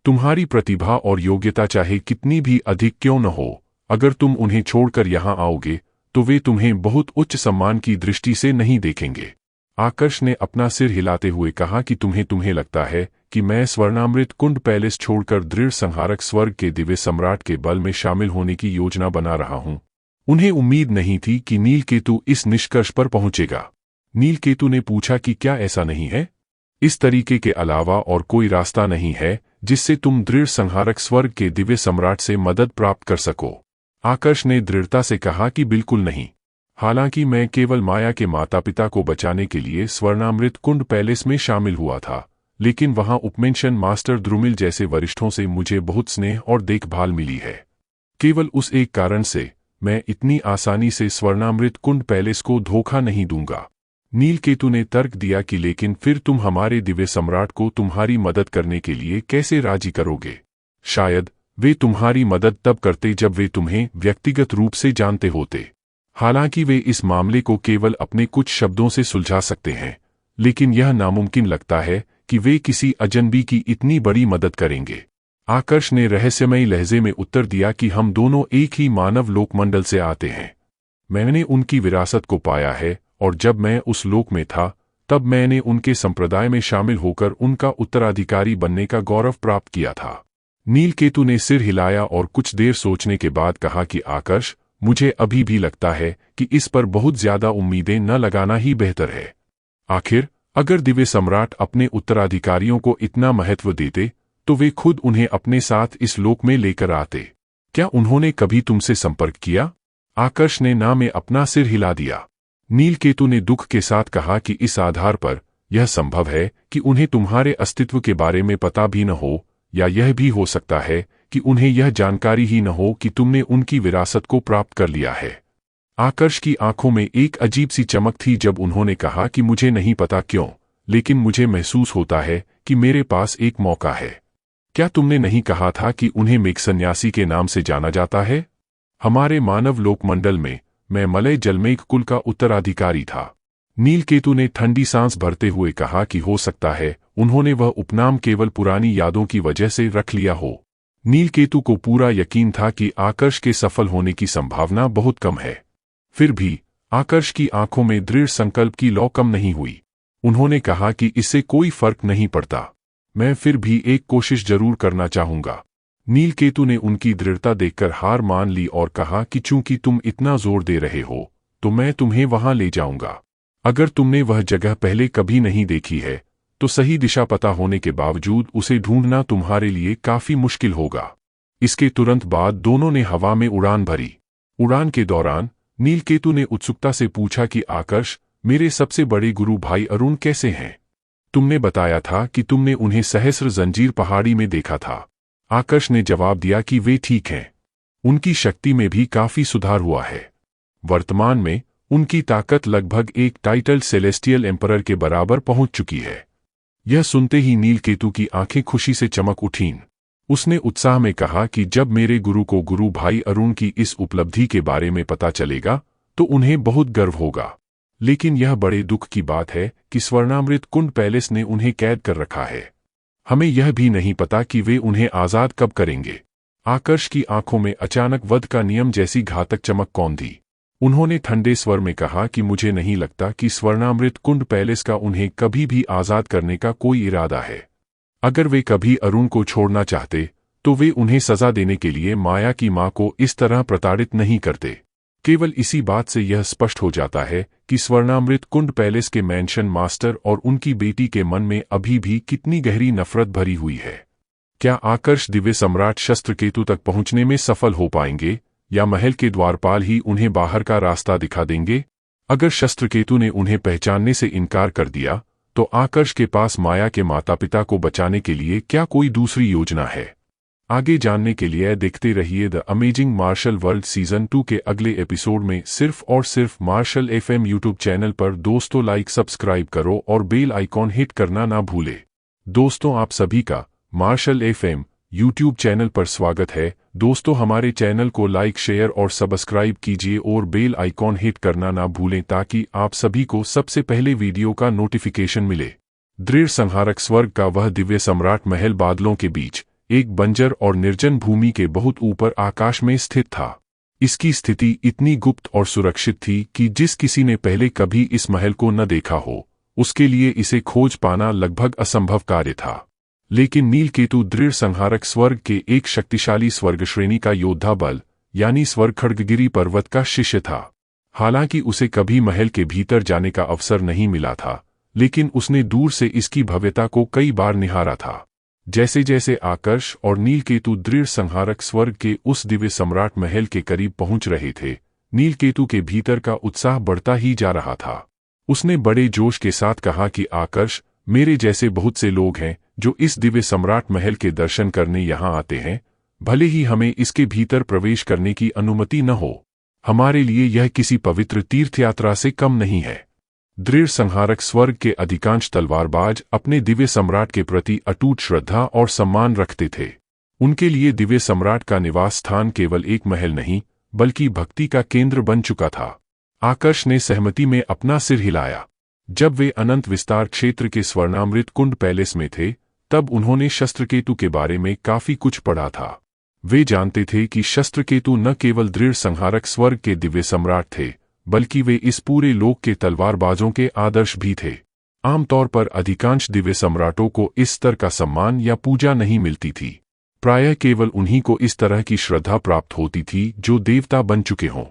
तुम्हारी प्रतिभा और योग्यता चाहे कितनी भी अधिक क्यों न हो, अगर तुम उन्हें छोड़कर यहां आओगे, तो वे तुम्हें बहुत उच्च सम्मान की दृष्टि से नहीं देखेंगे। आकर्ष ने अपना सिर हिलाते हुए कहा कि तुम्हें लगता है कि मैं स्वर्णामृत कुंड पैलेस छोड़कर दृढ़ संहारक स्वर्ग के दिव्य सम्राट के बल में शामिल होने की योजना बना रहा हूं। उन्हें उम्मीद नहीं थी कि नीलकेतु इस निष्कर्ष पर पहुंचेगा। नीलकेतु ने पूछा कि क्या ऐसा नहीं है? इस तरीके के अलावा और कोई रास्ता नहीं है जिससे तुम दृढ़ संहारक स्वर्ग के दिव्य सम्राट से मदद प्राप्त कर सको? आकर्ष ने दृढ़ता से कहा कि बिल्कुल नहीं। हालांकि मैं केवल माया के माता पिता को बचाने के लिए स्वर्णामृत कुंड पैलेस में शामिल हुआ था, लेकिन वहां उपमेंशन मास्टर द्रुमिल जैसे वरिष्ठों से मुझे बहुत स्नेह और देखभाल मिली है। केवल उस एक कारण से मैं इतनी आसानी से स्वर्णामृत कुंड पैलेस को धोखा नहीं दूंगा। नीलकेतु ने तर्क दिया कि लेकिन फिर तुम हमारे दिव्य सम्राट को तुम्हारी मदद करने के लिए कैसे राजी करोगे? शायद वे तुम्हारी मदद तब करते जब वे तुम्हें व्यक्तिगत रूप से जानते होते। हालांकि वे इस मामले को केवल अपने कुछ शब्दों से सुलझा सकते हैं, लेकिन यह नामुमकिन लगता है कि वे किसी अजनबी की इतनी बड़ी मदद करेंगे। आकर्ष ने रहस्यमयी लहजे में उत्तर दिया कि हम दोनों एक ही मानव लोकमंडल से आते हैं। मैंने उनकी विरासत को पाया है, और जब मैं उस लोक में था, तब मैंने उनके संप्रदाय में शामिल होकर उनका उत्तराधिकारी बनने का गौरव प्राप्त किया था। नीलकेतु ने सिर हिलाया और कुछ देर सोचने के बाद कहा कि आकर्ष, मुझे अभी भी लगता है कि इस पर बहुत ज्यादा उम्मीदें न लगाना ही बेहतर है। आखिर अगर दिव्य सम्राट अपने उत्तराधिकारियों को इतना महत्व देते, तो वे खुद उन्हें अपने साथ इस लोक में लेकर आते। क्या उन्होंने कभी तुमसे संपर्क किया? आकर्ष ने ना में अपना सिर हिला दिया। नीलकेतु ने दुख के साथ कहा कि इस आधार पर यह संभव है कि उन्हें तुम्हारे अस्तित्व के बारे में पता भी न हो, या यह भी हो सकता है कि उन्हें यह जानकारी ही न हो कि तुमने उनकी विरासत को प्राप्त कर लिया है। आकर्ष की आंखों में एक अजीब सी चमक थी जब उन्होंने कहा कि मुझे नहीं पता क्यों, लेकिन मुझे महसूस होता है कि मेरे पास एक मौका है। क्या तुमने नहीं कहा था कि उन्हें मेघ सन्यासी के नाम से जाना जाता है? हमारे मानव लोकमंडल में मैं मलय जलमेघ कुल का उत्तराधिकारी था। नीलकेतु ने ठंडी सांस भरते हुए कहा कि हो सकता है उन्होंने वह उपनाम केवल पुरानी यादों की वजह से रख लिया हो। नीलकेतु को पूरा यकीन था कि आकर्ष के सफल होने की संभावना बहुत कम है। फिर भी आकर्ष की आंखों में दृढ़ संकल्प की लौ कम नहीं हुई। उन्होंने कहा कि इससे कोई फर्क नहीं पड़ता, मैं फिर भी एक कोशिश जरूर करना चाहूंगा। नीलकेतु ने उनकी दृढ़ता देखकर हार मान ली और कहा कि चूंकि तुम इतना जोर दे रहे हो तो मैं तुम्हें वहां ले जाऊंगा। अगर तुमने वह जगह पहले कभी नहीं देखी है तो सही दिशा पता होने के बावजूद उसे ढूंढना तुम्हारे लिए काफी मुश्किल होगा। इसके तुरंत बाद दोनों ने हवा में उड़ान भरी। उड़ान के दौरान नीलकेतु ने उत्सुकता से पूछा कि आकर्ष, मेरे सबसे बड़े गुरु भाई अरुण कैसे हैं? तुमने बताया था कि तुमने उन्हें सहस्र जंजीर पहाड़ी में देखा था। आकर्ष ने जवाब दिया कि वे ठीक हैं। उनकी शक्ति में भी काफी सुधार हुआ है। वर्तमान में उनकी ताकत लगभग एक टाइटल सेलेस्टियल एम्परर के बराबर पहुंच चुकी है। यह सुनते ही नीलकेतु की आंखें खुशी से चमक उठीं। उसने उत्साह में कहा कि जब मेरे गुरु को गुरु भाई अरुण की इस उपलब्धि के बारे में पता चलेगा तो उन्हें बहुत गर्व होगा। लेकिन यह बड़े दुख की बात है कि स्वर्णामृत कुंड पैलेस ने उन्हें कैद कर रखा है। हमें यह भी नहीं पता कि वे उन्हें आजाद कब करेंगे। आकर्ष की आंखों में अचानक वध का नियम जैसी घातक चमक कौंध दी। उन्होंने ठंडे स्वर में कहा कि मुझे नहीं लगता कि स्वर्णामृत कुंड पैलेस का उन्हें कभी भी आजाद करने का कोई इरादा है। अगर वे कभी अरुण को छोड़ना चाहते तो वे उन्हें सजा देने के लिए माया की मां को इस तरह प्रताड़ित नहीं करते। केवल इसी बात से यह स्पष्ट हो जाता है कि स्वर्णामृत कुंड पैलेस के मैंशन मास्टर और उनकी बेटी के मन में अभी भी कितनी गहरी नफरत भरी हुई है। क्या आकर्ष दिव्य सम्राट शस्त्रकेतु तक पहुंचने में सफल हो पाएंगे या महल के द्वारपाल ही उन्हें बाहर का रास्ता दिखा देंगे? अगर शस्त्रकेतु ने उन्हें पहचानने से इनकार कर दिया तो आकर्ष के पास माया के माता पिता को बचाने के लिए क्या कोई दूसरी योजना है? आगे जानने के लिए देखते रहिए the amazing martial world season 2 के अगले एपिसोड में सिर्फ और सिर्फ मार्शल एफएम यूट्यूब चैनल पर। दोस्तों लाइक सब्सक्राइब करो और बेल आइकॉन हिट करना ना भूले। दोस्तों आप सभी का मार्शल एफएम यूट्यूब चैनल पर स्वागत है। दोस्तों हमारे चैनल को लाइक शेयर और सब्सक्राइब कीजिए और बेल आइकॉन हिट करना ना भूलें ताकि आप सभी को सबसे पहले वीडियो का नोटिफिकेशन मिले। दृढ़ संहारक स्वर्ग का वह दिव्य सम्राट महल बादलों के बीच एक बंजर और निर्जन भूमि के बहुत ऊपर आकाश में स्थित था। इसकी स्थिति इतनी गुप्त और सुरक्षित थी कि जिस किसी ने पहले कभी इस महल को न देखा हो उसके लिए इसे खोज पाना लगभग असंभव कार्य था। लेकिन नीलकेतु दृढ़ संहारक स्वर्ग के एक शक्तिशाली स्वर्ग श्रेणी का योद्धा बल यानी स्वर्ग खड्गगिरी पर्वत का शिष्य था। हालांकि उसे कभी महल के भीतर जाने का अवसर नहीं मिला था, लेकिन उसने दूर से इसकी भव्यता को कई बार निहारा था। जैसे जैसे आकर्ष और नीलकेतु दृढ़ संहारक स्वर्ग के उस दिव्य सम्राट महल के करीब पहुंच रहे थे, नीलकेतु के भीतर का उत्साह बढ़ता ही जा रहा था। उसने बड़े जोश के साथ कहा कि आकर्ष, मेरे जैसे बहुत से लोग हैं जो इस दिव्य सम्राट महल के दर्शन करने यहाँ आते हैं, भले ही हमें इसके भीतर प्रवेश करने की अनुमति न हो। हमारे लिए यह किसी पवित्र तीर्थयात्रा से कम नहीं है। दृढ़ संहारक स्वर्ग के अधिकांश तलवारबाज अपने दिव्य सम्राट के प्रति अटूट श्रद्धा और सम्मान रखते थे। उनके लिए दिव्य सम्राट का निवास स्थान केवल एक महल नहीं बल्कि भक्ति का केंद्र बन चुका था। आकर्ष ने सहमति में अपना सिर हिलाया। जब वे अनंत विस्तार क्षेत्र के स्वर्णामृत कुंड पैलेस में थे तब उन्होंने शस्त्रकेतु के बारे में काफी कुछ पढ़ा था। वे जानते थे कि शस्त्रकेतु न केवल दृढ़ संहारक स्वर्ग के दिव्य सम्राट थे बल्कि वे इस पूरे लोक के तलवारबाजों के आदर्श भी थे। आमतौर पर अधिकांश दिव्य सम्राटों को इस स्तर का सम्मान या पूजा नहीं मिलती थी। प्रायः केवल उन्हीं को इस तरह की श्रद्धा प्राप्त होती थी जो देवता बन चुके हों।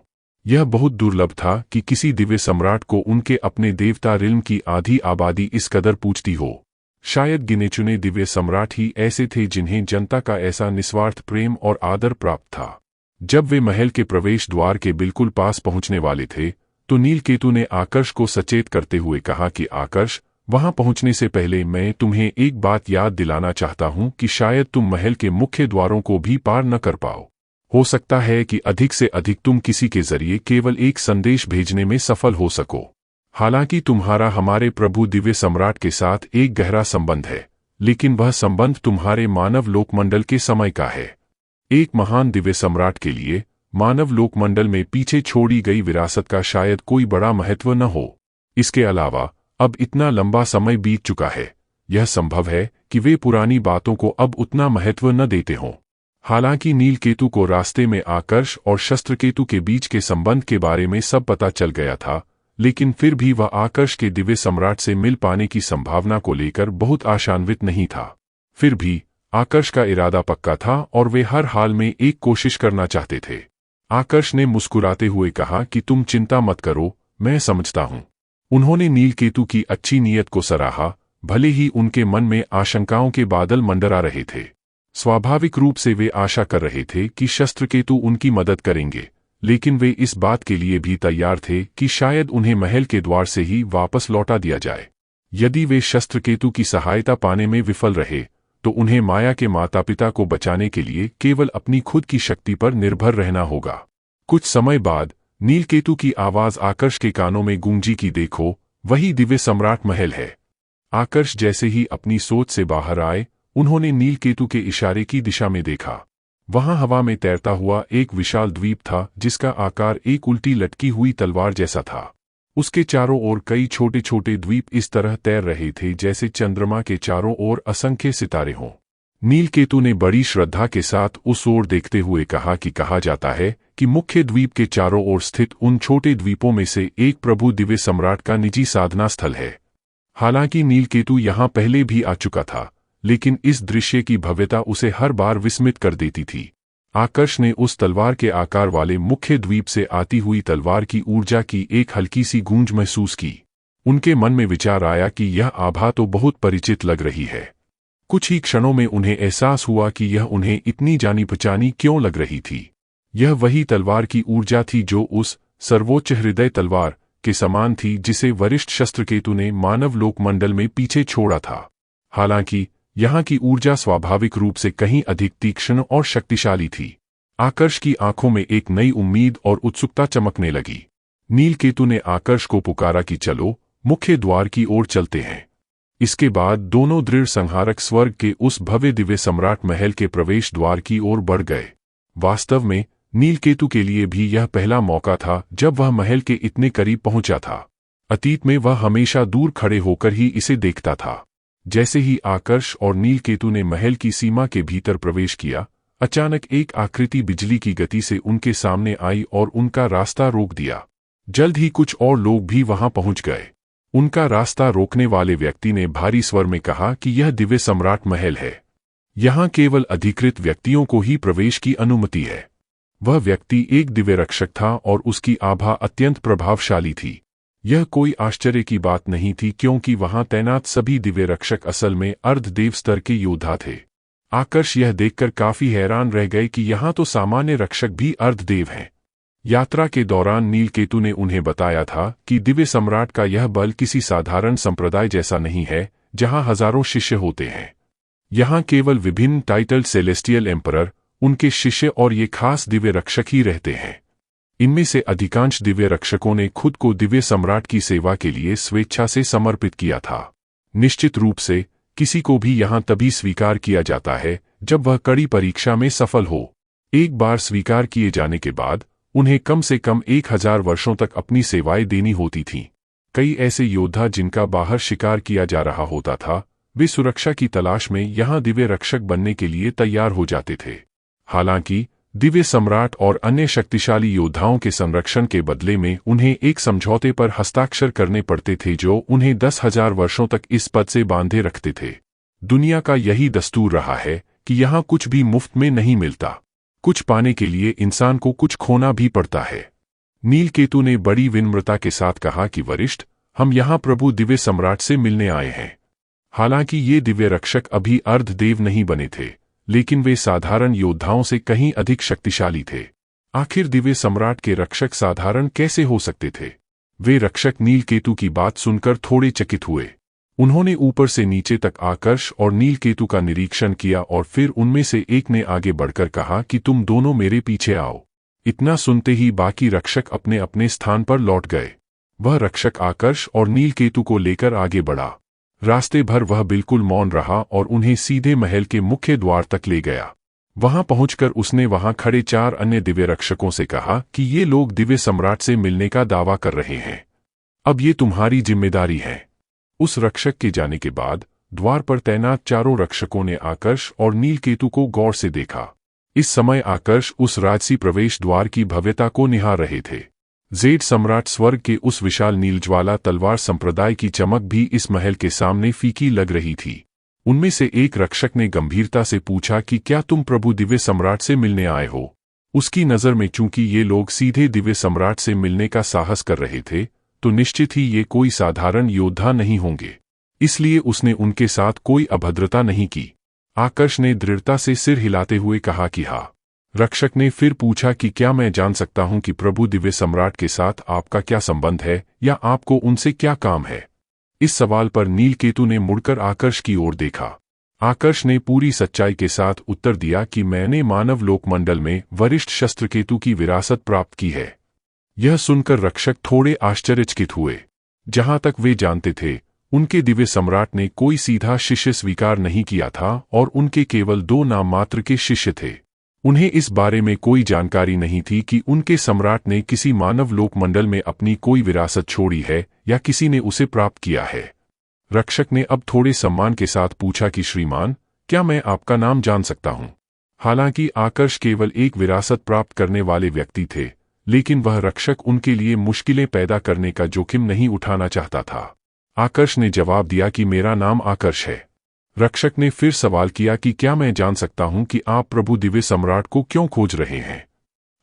यह बहुत दुर्लभ था कि किसी दिव्य सम्राट को उनके अपने देवता रिल्म की आधी आबादी इस कदर पूजती हो। शायद गिने चुने दिव्य सम्राट ही ऐसे थे जिन्हें जनता का ऐसा निस्वार्थ प्रेम और आदर प्राप्त था। जब वे महल के प्रवेश द्वार के बिल्कुल पास पहुंचने वाले थे तो नीलकेतु ने आकर्ष को सचेत करते हुए कहा कि आकर्ष, वहां पहुंचने से पहले मैं तुम्हें एक बात याद दिलाना चाहता हूं कि शायद तुम महल के मुख्य द्वारों को भी पार न कर पाओ। हो सकता है कि अधिक से अधिक तुम किसी के जरिए केवल एक संदेश भेजने में सफल हो सको। हालांकि तुम्हारा हमारे प्रभु दिव्य सम्राट के साथ एक गहरा संबंध है, लेकिन वह संबंध तुम्हारे मानव लोकमंडल के समय का है। एक महान दिव्य सम्राट के लिए मानव लोकमंडल में पीछे छोड़ी गई विरासत का शायद कोई बड़ा महत्व न हो। इसके अलावा अब इतना लंबा समय बीत चुका है, यह संभव है कि वे पुरानी बातों को अब उतना महत्व न देते हों। हालांकि नीलकेतु को रास्ते में आकर्ष और शस्त्रकेतु के बीच के संबंध के बारे में सब पता चल गया था, लेकिन फिर भी वह आकर्ष के दिव्य सम्राट से मिल पाने की संभावना को लेकर बहुत आशान्वित नहीं था। फिर भी आकर्ष का इरादा पक्का था और वे हर हाल में एक कोशिश करना चाहते थे। आकर्ष ने मुस्कुराते हुए कहा कि तुम चिंता मत करो, मैं समझता हूं। उन्होंने नीलकेतु की अच्छी नीयत को सराहा, भले ही उनके मन में आशंकाओं के बादल मंडरा रहे थे। स्वाभाविक रूप से वे आशा कर रहे थे कि शस्त्रकेतु उनकी मदद करेंगे, लेकिन वे इस बात के लिए भी तैयार थे कि शायद उन्हें महल के द्वार से ही वापस लौटा दिया जाए। यदि वे शस्त्रकेतु की सहायता पाने में विफल रहे तो उन्हें माया के माता पिता को बचाने के लिए केवल अपनी खुद की शक्ति पर निर्भर रहना होगा। कुछ समय बाद नीलकेतु की आवाज आकर्ष के कानों में गूंजी कि देखो, वही दिव्य सम्राट महल है। आकर्ष जैसे ही अपनी सोच से बाहर आए, उन्होंने नीलकेतु के इशारे की दिशा में देखा। वहां हवा में तैरता हुआ एक विशाल द्वीप था जिसका आकार एक उल्टी लटकी हुई तलवार जैसा था। उसके चारों ओर कई छोटे छोटे द्वीप इस तरह तैर रहे थे जैसे चंद्रमा के चारों ओर असंख्य सितारे हों। नीलकेतु ने बड़ी श्रद्धा के साथ उस ओर देखते हुए कहा कि कहा जाता है कि मुख्य द्वीप के चारों ओर स्थित उन छोटे द्वीपों में से एक प्रभु दिव्य सम्राट का निजी साधना स्थल है। हालांकि नीलकेतु यहां पहले भी आ चुका था, लेकिन इस दृश्य की भव्यता उसे हर बार विस्मित कर देती थी। आकर्ष ने उस तलवार के आकार वाले मुख्य द्वीप से आती हुई तलवार की ऊर्जा की एक हल्की सी गूंज महसूस की। उनके मन में विचार आया कि यह आभा तो बहुत परिचित लग रही है। कुछ ही क्षणों में उन्हें एहसास हुआ कि यह उन्हें इतनी जानी पहचानी क्यों लग रही थी। यह वही तलवार की ऊर्जा थी जो उस सर्वोच्च हृदय तलवार के समान थी जिसे वरिष्ठ शस्त्रकेतु ने मानव लोकमंडल में पीछे छोड़ा था। हालांकि यहाँ की ऊर्जा स्वाभाविक रूप से कहीं अधिक तीक्ष्ण और शक्तिशाली थी। आकर्ष की आंखों में एक नई उम्मीद और उत्सुकता चमकने लगी। नीलकेतु ने आकर्ष को पुकारा कि चलो, मुख्य द्वार की ओर चलते हैं। इसके बाद दोनों दृढ़ संहारक स्वर्ग के उस भव्य दिव्य सम्राट महल के प्रवेश द्वार की ओर बढ़ गए। वास्तव में नीलकेतु के लिए भी यह पहला मौका था जब वह महल के इतने करीब पहुंचा था। अतीत में वह हमेशा दूर खड़े होकर ही इसे देखता था। जैसे ही आकर्ष और नीलकेतु ने महल की सीमा के भीतर प्रवेश किया, अचानक एक आकृति बिजली की गति से उनके सामने आई और उनका रास्ता रोक दिया। जल्द ही कुछ और लोग भी वहां पहुंच गए। उनका रास्ता रोकने वाले व्यक्ति ने भारी स्वर में कहा कि यह दिव्य सम्राट महल है। यहां केवल अधिकृत व्यक्तियों को ही प्रवेश की अनुमति है। वह व्यक्ति एक दिव्य रक्षक था और उसकी आभा अत्यंत प्रभावशाली थी। यह कोई आश्चर्य की बात नहीं थी क्योंकि वहां तैनात सभी दिव्य रक्षक असल में अर्धदेव स्तर के योद्धा थे। आकर्ष यह देखकर काफी हैरान रह गए कि यहाँ तो सामान्य रक्षक भी अर्धदेव हैं। यात्रा के दौरान नीलकेतु ने उन्हें बताया था कि दिव्य सम्राट का यह बल किसी साधारण संप्रदाय जैसा नहीं है जहां हजारों शिष्य होते हैं। यहाँ केवल विभिन्न टाइटल सेलेस्टियल एम्परर, उनके शिष्य और ये खास दिव्य रक्षक ही रहते हैं। इनमें से अधिकांश दिव्य रक्षकों ने खुद को दिव्य सम्राट की सेवा के लिए स्वेच्छा से समर्पित किया था। निश्चित रूप से किसी को भी यहाँ तभी स्वीकार किया जाता है जब वह कड़ी परीक्षा में सफल हो। एक बार स्वीकार किए जाने के बाद उन्हें कम से कम 1000 वर्षों तक अपनी सेवाएं देनी होती थीं। कई ऐसे योद्धा जिनका बाहर शिकार किया जा रहा होता था, वे सुरक्षा की तलाश में यहाँ दिव्य रक्षक बनने के लिए तैयार हो जाते थे। हालांकि दिव्य सम्राट और अन्य शक्तिशाली योद्धाओं के संरक्षण के बदले में उन्हें एक समझौते पर हस्ताक्षर करने पड़ते थे जो उन्हें 10,000 वर्षों तक इस पद से बांधे रखते थे। दुनिया का यही दस्तूर रहा है कि यहाँ कुछ भी मुफ्त में नहीं मिलता। कुछ पाने के लिए इंसान को कुछ खोना भी पड़ता है। नीलकेतु ने बड़ी विनम्रता के साथ कहा कि वरिष्ठ, हम यहाँ प्रभु दिव्य सम्राट से मिलने आए हैं। हालांकि ये दिव्य रक्षक अभी अर्धदेव नहीं बने थे, लेकिन वे साधारण योद्धाओं से कहीं अधिक शक्तिशाली थे। आखिर दिव्य सम्राट के रक्षक साधारण कैसे हो सकते थे? वे रक्षक नीलकेतु की बात सुनकर थोड़े चकित हुए। उन्होंने ऊपर से नीचे तक आकर्ष और नीलकेतु का निरीक्षण किया और फिर उनमें से एक ने आगे बढ़कर कहा कि तुम दोनों मेरे पीछे आओ। इतना सुनते ही बाकी रक्षक अपने अपने स्थान पर लौट गए। वह रक्षक आकर्ष और नीलकेतु को लेकर आगे बढ़ा। रास्ते भर वह बिल्कुल मौन रहा और उन्हें सीधे महल के मुख्य द्वार तक ले गया। वहां पहुंचकर उसने वहां खड़े 4 अन्य दिव्य रक्षकों से कहा कि ये लोग दिव्य सम्राट से मिलने का दावा कर रहे हैं। अब ये तुम्हारी जिम्मेदारी है। उस रक्षक के जाने के बाद द्वार पर तैनात चारों रक्षकों ने आकर्ष और नीलकेतु को गौर से देखा। इस समय आकर्ष उस राजसी प्रवेश द्वार की भव्यता को निहार रहे थे। जेड सम्राट स्वर्ग के उस विशाल नीलज्वाला तलवार संप्रदाय की चमक भी इस महल के सामने फीकी लग रही थी। उनमें से एक रक्षक ने गंभीरता से पूछा कि क्या तुम प्रभु दिव्य सम्राट से मिलने आए हो। उसकी नज़र में चूंकि ये लोग सीधे दिव्य सम्राट से मिलने का साहस कर रहे थे, तो निश्चित ही ये कोई साधारण योद्धा नहीं होंगे, इसलिए उसने उनके साथ कोई अभद्रता नहीं की। आकर्ष ने दृढ़ता से सिर हिलाते हुए कहा कि हाँ। रक्षक ने फिर पूछा कि क्या मैं जान सकता हूं कि प्रभु दिव्य सम्राट के साथ आपका क्या संबंध है या आपको उनसे क्या काम है। इस सवाल पर नीलकेतु ने मुड़कर आकर्ष की ओर देखा। आकर्ष ने पूरी सच्चाई के साथ उत्तर दिया कि मैंने मानव लोकमंडल में वरिष्ठ शस्त्रकेतु की विरासत प्राप्त की है। यह सुनकर रक्षक थोड़े आश्चर्यचकित हुए। जहां तक वे जानते थे, उनके दिव्य सम्राट ने कोई सीधा शिष्य स्वीकार नहीं किया था और उनके केवल 2 नाम मात्र के शिष्य थे। उन्हें इस बारे में कोई जानकारी नहीं थी कि उनके सम्राट ने किसी मानव लोकमंडल में अपनी कोई विरासत छोड़ी है या किसी ने उसे प्राप्त किया है। रक्षक ने अब थोड़े सम्मान के साथ पूछा कि श्रीमान, क्या मैं आपका नाम जान सकता हूं? हालांकि आकर्ष केवल एक विरासत प्राप्त करने वाले व्यक्ति थे, लेकिन वह रक्षक उनके लिए मुश्किलें पैदा करने का जोखिम नहीं उठाना चाहता था। आकर्ष ने जवाब दिया कि मेरा नाम आकर्ष है। रक्षक ने फिर सवाल किया कि क्या मैं जान सकता हूं कि आप प्रभु दिव्य सम्राट को क्यों खोज रहे हैं?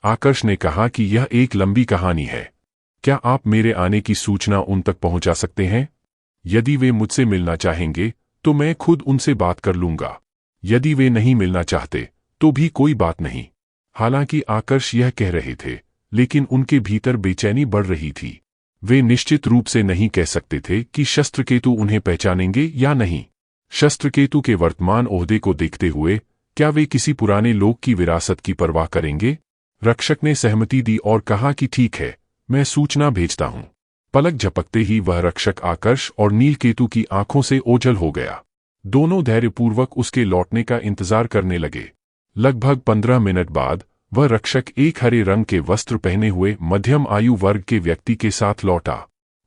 आकर्ष ने कहा कि यह एक लंबी कहानी है। क्या आप मेरे आने की सूचना उन तक पहुंचा सकते हैं? यदि वे मुझसे मिलना चाहेंगे तो मैं खुद उनसे बात कर लूंगा। यदि वे नहीं मिलना चाहते तो भी कोई बात नहीं। हालांकि आकर्ष यह कह रहे थे, लेकिन उनके भीतर बेचैनी बढ़ रही थी। वे निश्चित रूप से नहीं कह सकते थे कि शस्त्रकेतु उन्हें पहचानेंगे या नहीं। शस्त्रकेतु के वर्तमान ओहदे को देखते हुए क्या वे किसी पुराने लोक की विरासत की परवाह करेंगे? रक्षक ने सहमति दी और कहा कि ठीक है, मैं सूचना भेजता हूं। पलक झपकते ही वह रक्षक आकर्ष और नीलकेतु की आंखों से ओझल हो गया। दोनों धैर्यपूर्वक उसके लौटने का इंतजार करने लगे। लगभग 15 मिनट बाद वह रक्षक एक हरे रंग के वस्त्र पहने हुए मध्यम आयु वर्ग के व्यक्ति के साथ लौटा।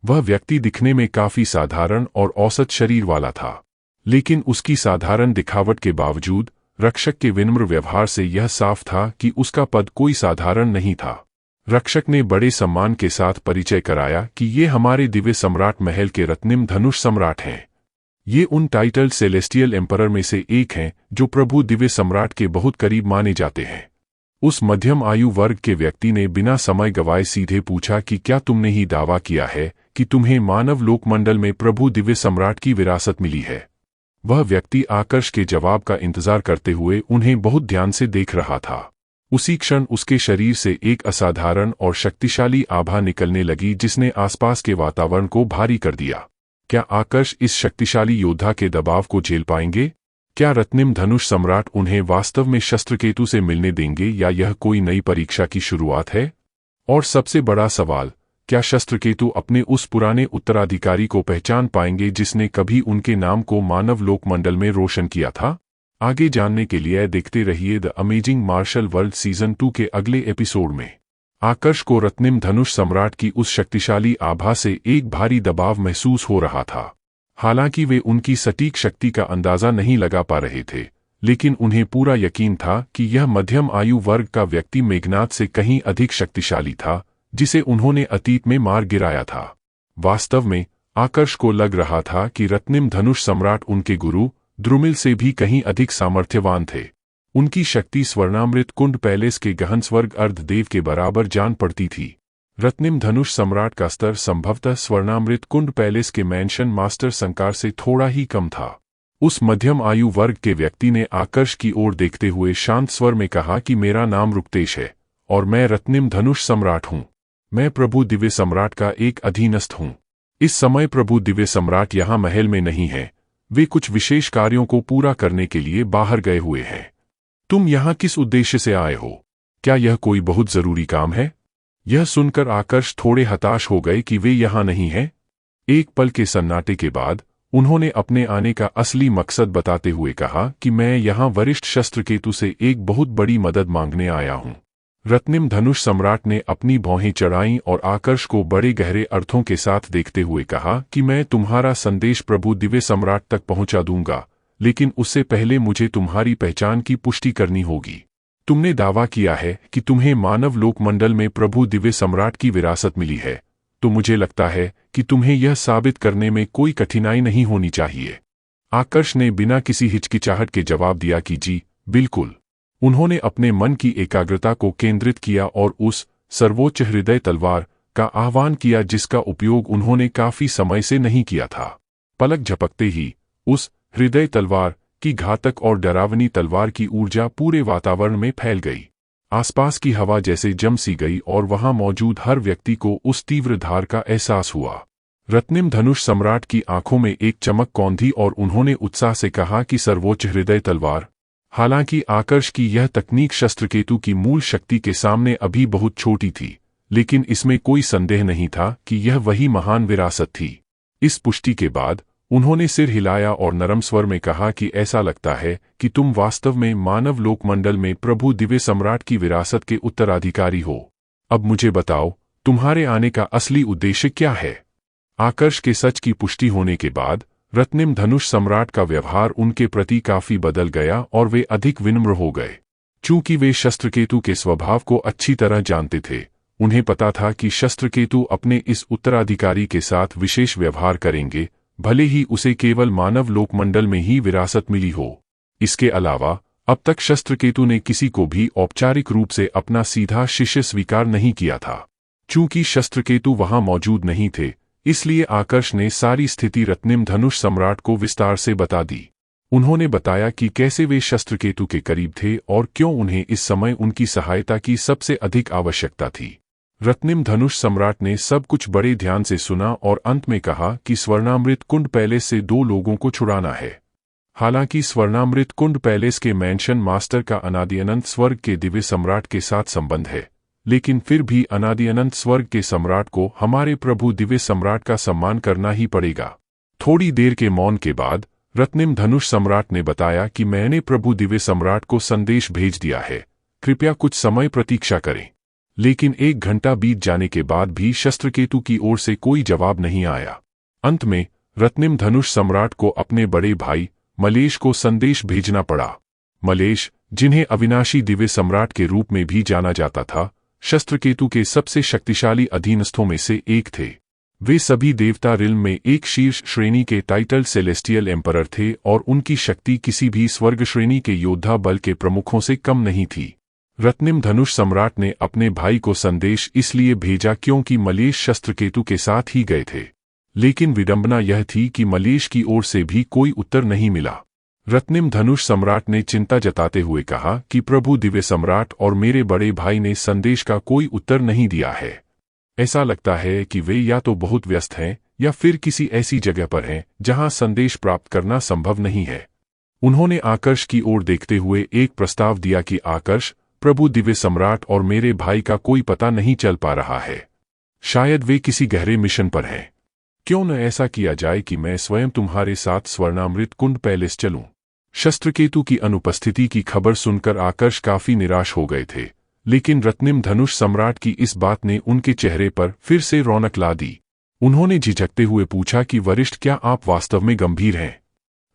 वह व्यक्ति दिखने में काफी साधारण और औसत शरीर वाला था, लेकिन उसकी साधारण दिखावट के बावजूद रक्षक के विनम्र व्यवहार से यह साफ था कि उसका पद कोई साधारण नहीं था। रक्षक ने बड़े सम्मान के साथ परिचय कराया कि ये हमारे दिव्य सम्राट महल के रत्निम धनुष सम्राट हैं। ये उन टाइटल सेलेस्टियल एम्परर में से एक हैं जो प्रभु दिव्य सम्राट के बहुत करीब माने जाते हैं। उस मध्यम आयु वर्ग के व्यक्ति ने बिना समय गवाए सीधे पूछा कि क्या तुमने ही दावा किया है कि तुम्हें मानव लोकमंडल में प्रभु दिव्य सम्राट की विरासत मिली है? वह व्यक्ति आकर्ष के जवाब का इंतजार करते हुए उन्हें बहुत ध्यान से देख रहा था। उसी क्षण उसके शरीर से एक असाधारण और शक्तिशाली आभा निकलने लगी जिसने आसपास के वातावरण को भारी कर दिया। क्या आकर्ष इस शक्तिशाली योद्धा के दबाव को झेल पाएंगे? क्या रत्निम धनुष सम्राट उन्हें वास्तव में शस्त्रकेतु से मिलने देंगे या यह कोई नई परीक्षा की शुरुआत है? और सबसे बड़ा सवाल, क्या शस्त्रकेतु अपने उस पुराने उत्तराधिकारी को पहचान पाएंगे जिसने कभी उनके नाम को मानव लोकमंडल में रोशन किया था? आगे जानने के लिए देखते रहिए the amazing martial world season 2 के अगले एपिसोड में। आकर्ष को रत्निम धनुष सम्राट की उस शक्तिशाली आभा से एक भारी दबाव महसूस हो रहा था। हालांकि वे उनकी सटीक शक्ति का अंदाजा नहीं लगा पा रहे थे, लेकिन उन्हें पूरा यकीन था कि यह मध्यम आयु वर्ग का व्यक्ति मेघनाद से कहीं अधिक शक्तिशाली था, जिसे उन्होंने अतीत में मार गिराया था। वास्तव में आकर्ष को लग रहा था कि रत्निम धनुष सम्राट उनके गुरु द्रुमिल से भी कहीं अधिक सामर्थ्यवान थे। उनकी शक्ति स्वर्णामृत कुंड पैलेस के गहन स्वर्ग अर्धदेव के बराबर जान पड़ती थी। रत्निम धनुष सम्राट का स्तर संभवतः स्वर्णामृत कुंड पैलेस के मैंशन मास्टर संकार से थोड़ा ही कम था। उस मध्यम आयु वर्ग के व्यक्ति ने आकर्ष की ओर देखते हुए शांत स्वर में कहा कि मेरा नाम रुक्तेश है और मैं रत्निम धनुष सम्राट हूं। मैं प्रभु दिव्य सम्राट का एक अधीनस्थ हूं। इस समय प्रभु दिव्य सम्राट यहां महल में नहीं है, वे कुछ विशेष कार्यों को पूरा करने के लिए बाहर गए हुए हैं। तुम यहां किस उद्देश्य से आए हो? क्या यह कोई बहुत जरूरी काम है? यह सुनकर आकर्ष थोड़े हताश हो गए कि वे यहां नहीं हैं। एक पल के सन्नाटे के बाद उन्होंने अपने आने का असली मकसद बताते हुए कहा कि मैं यहां वरिष्ठ शस्त्रकेतु से एक बहुत बड़ी मदद मांगने आया हूं। रत्निम धनुष सम्राट ने अपनी भौहें चढ़ाईं और आकर्ष को बड़े गहरे अर्थों के साथ देखते हुए कहा कि मैं तुम्हारा संदेश प्रभु दिव्य सम्राट तक पहुंचा दूंगा, लेकिन उससे पहले मुझे तुम्हारी पहचान की पुष्टि करनी होगी। तुमने दावा किया है कि तुम्हें मानव लोकमंडल में प्रभु दिव्य सम्राट की विरासत मिली है, तो मुझे लगता है कि तुम्हें यह साबित करने में कोई कठिनाई नहीं होनी चाहिए। आकर्ष ने बिना किसी हिचकिचाहट के जवाब दिया कि जी, बिल्कुल। उन्होंने अपने मन की एकाग्रता को केंद्रित किया और उस सर्वोच्च हृदय तलवार का आह्वान किया जिसका उपयोग उन्होंने काफी समय से नहीं किया था। पलक झपकते ही उस हृदय तलवार की घातक और डरावनी तलवार की ऊर्जा पूरे वातावरण में फैल गई। आसपास की हवा जैसे जम सी गई और वहां मौजूद हर व्यक्ति को उस तीव्र धार का एहसास हुआ। रत्निम धनुष सम्राट की आंखों में एक चमक कौंधी और उन्होंने उत्साह से कहा कि सर्वोच्च हृदय तलवार। हालांकि आकर्ष की यह तकनीक शस्त्रकेतु की मूल शक्ति के सामने अभी बहुत छोटी थी, लेकिन इसमें कोई संदेह नहीं था कि यह वही महान विरासत थी। इस पुष्टि के बाद उन्होंने सिर हिलाया और नरम स्वर में कहा कि ऐसा लगता है कि तुम वास्तव में मानव लोकमंडल में प्रभु दिव्य सम्राट की विरासत के उत्तराधिकारी हो। अब मुझे बताओ, तुम्हारे आने का असली उद्देश्य क्या है? आकर्ष के सच की पुष्टि होने के बाद रत्निम धनुष सम्राट का व्यवहार उनके प्रति काफी बदल गया और वे अधिक विनम्र हो गए। चूंकि वे शस्त्रकेतु के स्वभाव को अच्छी तरह जानते थे, उन्हें पता था कि शस्त्रकेतु अपने इस उत्तराधिकारी के साथ विशेष व्यवहार करेंगे, भले ही उसे केवल मानव लोकमंडल में ही विरासत मिली हो। इसके अलावा अब तक शस्त्रकेतु ने किसी को भी औपचारिक रूप से अपना सीधा शिष्य स्वीकार नहीं किया था। चूंकि शस्त्रकेतु वहां मौजूद नहीं थे, इसलिए आकर्ष ने सारी स्थिति रत्निम धनुष सम्राट को विस्तार से बता दी। उन्होंने बताया कि कैसे वे शस्त्रकेतु के करीब थे और क्यों उन्हें इस समय उनकी सहायता की सबसे अधिक आवश्यकता थी। रत्निम धनुष सम्राट ने सब कुछ बड़े ध्यान से सुना और अंत में कहा कि स्वर्णामृत कुंड पैलेस से 2 लोगों को छुड़ाना है। हालांकि स्वर्णामृत कुंड पैलेस के मैंशन मास्टर का अनादि अनंत स्वर्ग के दिव्य सम्राट के साथ संबंध है, लेकिन फिर भी अनादि अनंत स्वर्ग के सम्राट को हमारे प्रभु दिव्य सम्राट का सम्मान करना ही पड़ेगा। थोड़ी देर के मौन के बाद रत्निम धनुष सम्राट ने बताया कि मैंने प्रभु दिव्य सम्राट को संदेश भेज दिया है, कृपया कुछ समय प्रतीक्षा करें। लेकिन 1 घंटा बीत जाने के बाद भी शस्त्रकेतु की ओर से कोई जवाब नहीं आया। अंत में रत्निम धनुष सम्राट को अपने बड़े भाई मलेश को संदेश भेजना पड़ा। मलेश, जिन्हें अविनाशी दिव्य सम्राट के रूप में भी जाना जाता था, शस्त्रकेतु के सबसे शक्तिशाली अधीनस्थों में से एक थे। वे सभी देवता रिल्म में एक शीर्ष श्रेणी के टाइटल सेलेस्टियल एम्परर थे और उनकी शक्ति किसी भी स्वर्ग श्रेणी के योद्धा बल के प्रमुखों से कम नहीं थी। रत्निम धनुष सम्राट ने अपने भाई को संदेश इसलिए भेजा क्योंकि मलेश शस्त्रकेतु के साथ ही गए थे, लेकिन विडंबना यह थी कि मलेश की ओर से भी कोई उत्तर नहीं मिला। रत्निम धनुष सम्राट ने चिंता जताते हुए कहा कि प्रभु दिव्य सम्राट और मेरे बड़े भाई ने संदेश का कोई उत्तर नहीं दिया है। ऐसा लगता है कि वे या तो बहुत व्यस्त हैं या फिर किसी ऐसी जगह पर हैं जहां संदेश प्राप्त करना संभव नहीं है। उन्होंने आकर्ष की ओर देखते हुए एक प्रस्ताव दिया कि आकर्ष, प्रभु दिव्य सम्राट और मेरे भाई का कोई पता नहीं चल पा रहा है। शायद वे किसी गहरे मिशन पर हैं। क्यों न ऐसा किया जाए कि मैं स्वयं तुम्हारे साथ स्वर्णामृत कुंड पैलेस चलूं? शस्त्रकेतु की अनुपस्थिति की खबर सुनकर आकर्ष काफी निराश हो गए थे, लेकिन रत्निम धनुष सम्राट की इस बात ने उनके चेहरे पर फिर से रौनक ला दी। उन्होंने झिझकते हुए पूछा कि वरिष्ठ, क्या आप वास्तव में गंभीर हैं?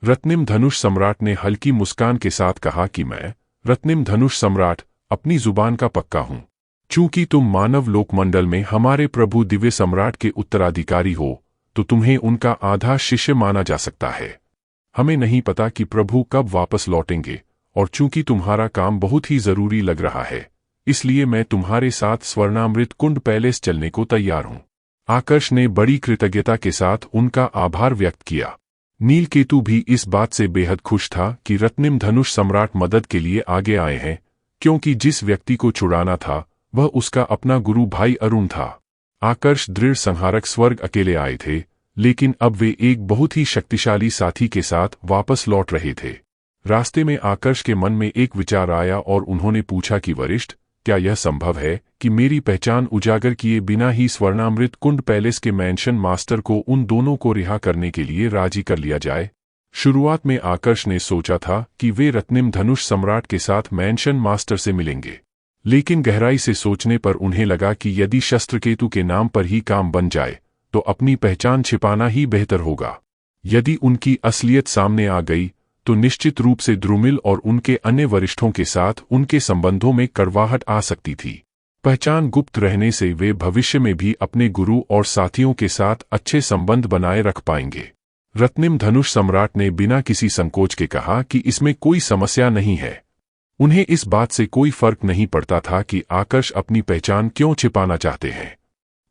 रत्निम धनुष सम्राट ने हल्की मुस्कान के साथ कहा कि मैं, रत्निम धनुष सम्राट, अपनी जुबान का पक्का हूं। चूंकि तुम मानव लोकमंडल में हमारे प्रभु दिव्य सम्राट के उत्तराधिकारी हो, तो तुम्हें उनका आधा शिष्य माना जा सकता है। हमें नहीं पता कि प्रभु कब वापस लौटेंगे, और चूंकि तुम्हारा काम बहुत ही जरूरी लग रहा है, इसलिए मैं तुम्हारे साथ स्वर्णामृत कुंड पैलेस चलने को तैयार हूं। आकर्ष ने बड़ी कृतज्ञता के साथ उनका आभार व्यक्त किया। नीलकेतु भी इस बात से बेहद खुश था कि रत्निम धनुष सम्राट मदद के लिए आगे आए हैं, क्योंकि जिस व्यक्ति को छुड़ाना था वह उसका अपना गुरु भाई अरुण था। आकर्ष दृढ़ संहारक स्वर्ग अकेले आए थे, लेकिन अब वे एक बहुत ही शक्तिशाली साथी के साथ वापस लौट रहे थे। रास्ते में आकर्ष के मन में एक विचार आया और उन्होंने पूछा कि वरिष्ठ, क्या यह संभव है कि मेरी पहचान उजागर किए बिना ही स्वर्णामृत कुंड पैलेस के मैंशन मास्टर को उन दोनों को रिहा करने के लिए राजी कर लिया जाए? शुरुआत में आकर्ष ने सोचा था कि वे रत्निम धनुष सम्राट के साथ मैंशन मास्टर से मिलेंगे, लेकिन गहराई से सोचने पर उन्हें लगा कि यदि शस्त्रकेतु के नाम पर ही काम बन जाए तो अपनी पहचान छिपाना ही बेहतर होगा। यदि उनकी असलियत सामने आ गई तो निश्चित रूप से द्रुमिल और उनके अन्य वरिष्ठों के साथ उनके संबंधों में कड़वाहट आ सकती थी। पहचान गुप्त रहने से वे भविष्य में भी अपने गुरु और साथियों के साथ अच्छे संबंध बनाए रख पाएंगे। रत्निम धनुष सम्राट ने बिना किसी संकोच के कहा कि इसमें कोई समस्या नहीं है। उन्हें इस बात से कोई फर्क नहीं पड़ता था कि आकर्ष अपनी पहचान क्यों छिपाना चाहते हैं।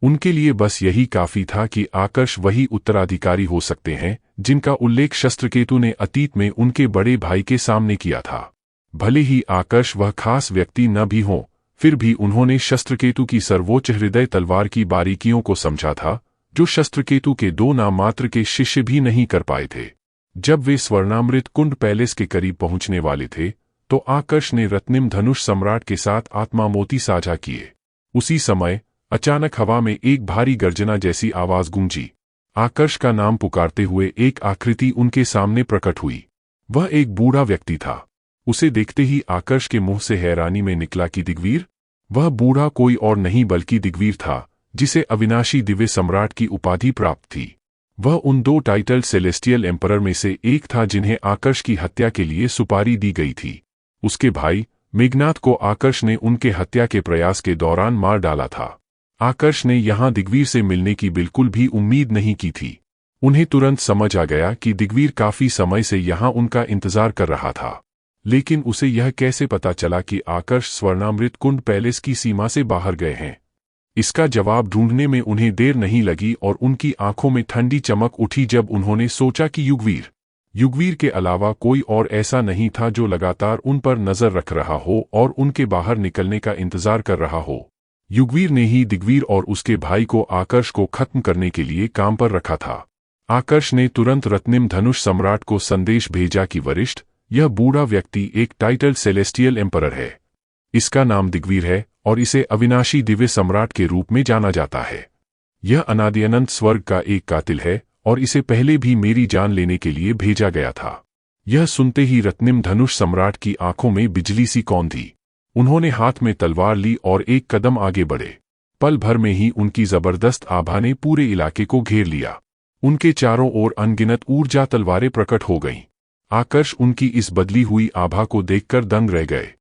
उनके लिए बस यही काफी था कि आकर्ष वही उत्तराधिकारी हो सकते हैं जिनका उल्लेख शस्त्रकेतु ने अतीत में उनके बड़े भाई के सामने किया था। भले ही आकर्ष वह खास व्यक्ति न भी हों, फिर भी उन्होंने शस्त्रकेतु की सर्वोच्च हृदय तलवार की बारीकियों को समझा था, जो शस्त्रकेतु के 2 नाममात्र के शिष्य भी नहीं कर पाए थे। जब वे स्वर्णामृत कुंड पैलेस के करीब पहुंचने वाले थे, तो आकर्ष ने रत्निम धनुष सम्राट के साथ आत्मा मोती साझा किए। उसी समय अचानक हवा में एक भारी गर्जना जैसी आवाज गूंजी। आकर्ष का नाम पुकारते हुए एक आकृति उनके सामने प्रकट हुई। वह एक बूढ़ा व्यक्ति था। उसे देखते ही आकर्ष के मुंह से हैरानी में निकला कि दिग्वीर। वह बूढ़ा कोई और नहीं बल्कि दिग्वीर था, जिसे अविनाशी दिव्य सम्राट की उपाधि प्राप्त थी। वह उन 2 टाइटल सेलेस्टियल एम्परर में से एक था जिन्हें आकर्ष की हत्या के लिए सुपारी दी गई थी। उसके भाई मेघनाथ को आकर्ष ने उनके हत्या के प्रयास के दौरान मार डाला था। आकर्ष ने यहां दिग्वीर से मिलने की बिल्कुल भी उम्मीद नहीं की थी। उन्हें तुरंत समझ आ गया कि दिग्वीर काफी समय से यहां उनका इंतजार कर रहा था। लेकिन उसे यह कैसे पता चला कि आकर्ष स्वर्णामृत कुंड पैलेस की सीमा से बाहर गए हैं? इसका जवाब ढूंढने में उन्हें देर नहीं लगी और उनकी आंखों में ठंडी चमक उठी जब उन्होंने सोचा कि युगवीर के अलावा कोई और ऐसा नहीं था जो लगातार उन पर नजर रख रहा हो और उनके बाहर निकलने का इंतजार कर रहा हो। युगवीर ने ही दिग्वीर और उसके भाई को आकर्ष को खत्म करने के लिए काम पर रखा था। आकर्ष ने तुरंत रत्निम धनुष सम्राट को संदेश भेजा कि वरिष्ठ, यह बूढ़ा व्यक्ति एक टाइटल सेलेस्टियल एम्परर है। इसका नाम दिग्वीर है और इसे अविनाशी दिव्य सम्राट के रूप में जाना जाता है। यह अनादि अनंत स्वर्ग का एक कातिल है और इसे पहले भी मेरी जान लेने के लिए भेजा गया था। यह सुनते ही रत्निम धनुष सम्राट की आंखों में बिजली सी कौन थी। उन्होंने हाथ में तलवार ली और एक कदम आगे बढ़े। पल भर में ही उनकी जबरदस्त आभा ने पूरे इलाके को घेर लिया। उनके चारों ओर अनगिनत ऊर्जा तलवारें प्रकट हो गईं। आकर्ष उनकी इस बदली हुई आभा को देखकर दंग रह गए।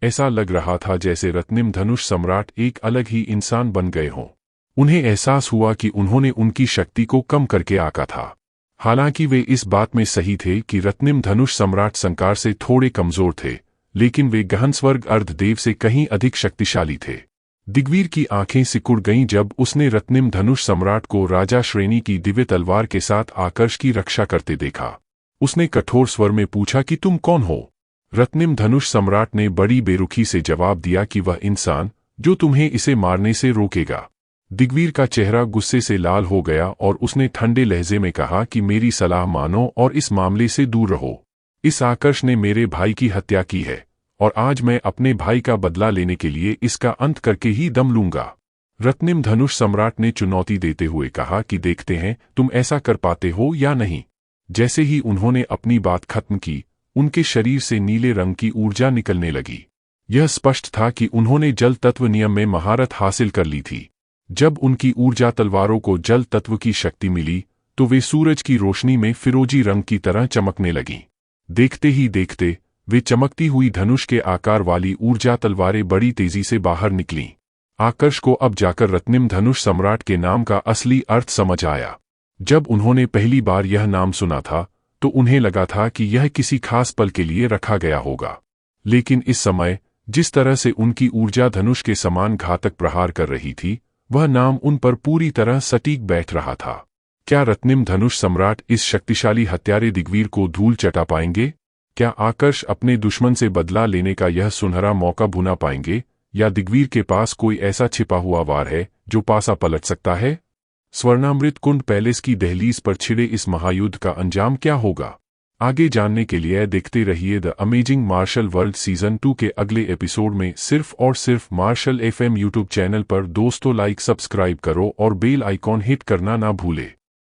ऐसा लग रहा था जैसे रत्निम धनुष सम्राट एक अलग ही इंसान बन गए हों। उन्हें एहसास हुआ कि उन्होंने उनकी शक्ति को कम करके आका था। हालांकि वे इस बात में सही थे कि रत्निम धनुष सम्राट संकार से थोड़े कमजोर थे, लेकिन वे गहन स्वर्ग अर्धदेव से कहीं अधिक शक्तिशाली थे। दिग्वीर की आंखें सिकुड़ गईं जब उसने रत्निम धनुष सम्राट को राजा श्रेणी की दिव्य तलवार के साथ आकर्ष की रक्षा करते देखा। उसने कठोर स्वर में पूछा कि तुम कौन हो? रत्निम धनुष सम्राट ने बड़ी बेरुखी से जवाब दिया कि वह इंसान जो तुम्हें इसे मारने से रोकेगा। दिग्वीर का चेहरा गुस्से से लाल हो गया और उसने ठंडे लहजे में कहा कि मेरी सलाह मानो और इस मामले से दूर रहो। इस आकर्ष ने मेरे भाई की हत्या की है और आज मैं अपने भाई का बदला लेने के लिए इसका अंत करके ही दम लूंगा। रत्निम धनुष सम्राट ने चुनौती देते हुए कहा कि देखते हैं तुम ऐसा कर पाते हो या नहीं। जैसे ही उन्होंने अपनी बात खत्म की, उनके शरीर से नीले रंग की ऊर्जा निकलने लगी। यह स्पष्ट था कि उन्होंने जल तत्व नियम में महारत हासिल कर ली थी। जब उनकी ऊर्जा तलवारों को जल तत्व की शक्ति मिली, तो वे सूरज की रोशनी में फिरोजी रंग की तरह चमकने लगीं। देखते ही देखते वे चमकती हुई धनुष के आकार वाली ऊर्जा तलवारें बड़ी तेजी से बाहर निकलीं। आकर्ष को अब जाकर रत्निम धनुष सम्राट के नाम का असली अर्थ समझ आया। जब उन्होंने पहली बार यह नाम सुना था, तो उन्हें लगा था कि यह किसी खास पल के लिए रखा गया होगा। लेकिन इस समय जिस तरह से उनकी ऊर्जा धनुष के समान घातक प्रहार कर रही थी, वह नाम उन पर पूरी तरह सटीक बैठ रहा था। क्या रत्निम धनुष सम्राट इस शक्तिशाली हत्यारे दिग्वीर को धूल चटा पाएंगे? क्या आकर्ष अपने दुश्मन से बदला लेने का यह सुनहरा मौका भुना पाएंगे, या दिग्वीर के पास कोई ऐसा छिपा हुआ वार है जो पासा पलट सकता है? स्वर्णामृत कुंड पैलेस की दहलीज पर छिड़े इस महायुद्ध का अंजाम क्या होगा? आगे जानने के लिए देखते रहिए the amazing martial world season 2 के अगले एपिसोड में सिर्फ और सिर्फ मार्शल एफएम यूट्यूब चैनल पर। दोस्तों, लाइक सब्सक्राइब करो और बेल आइकॉन हिट करना ना भूले।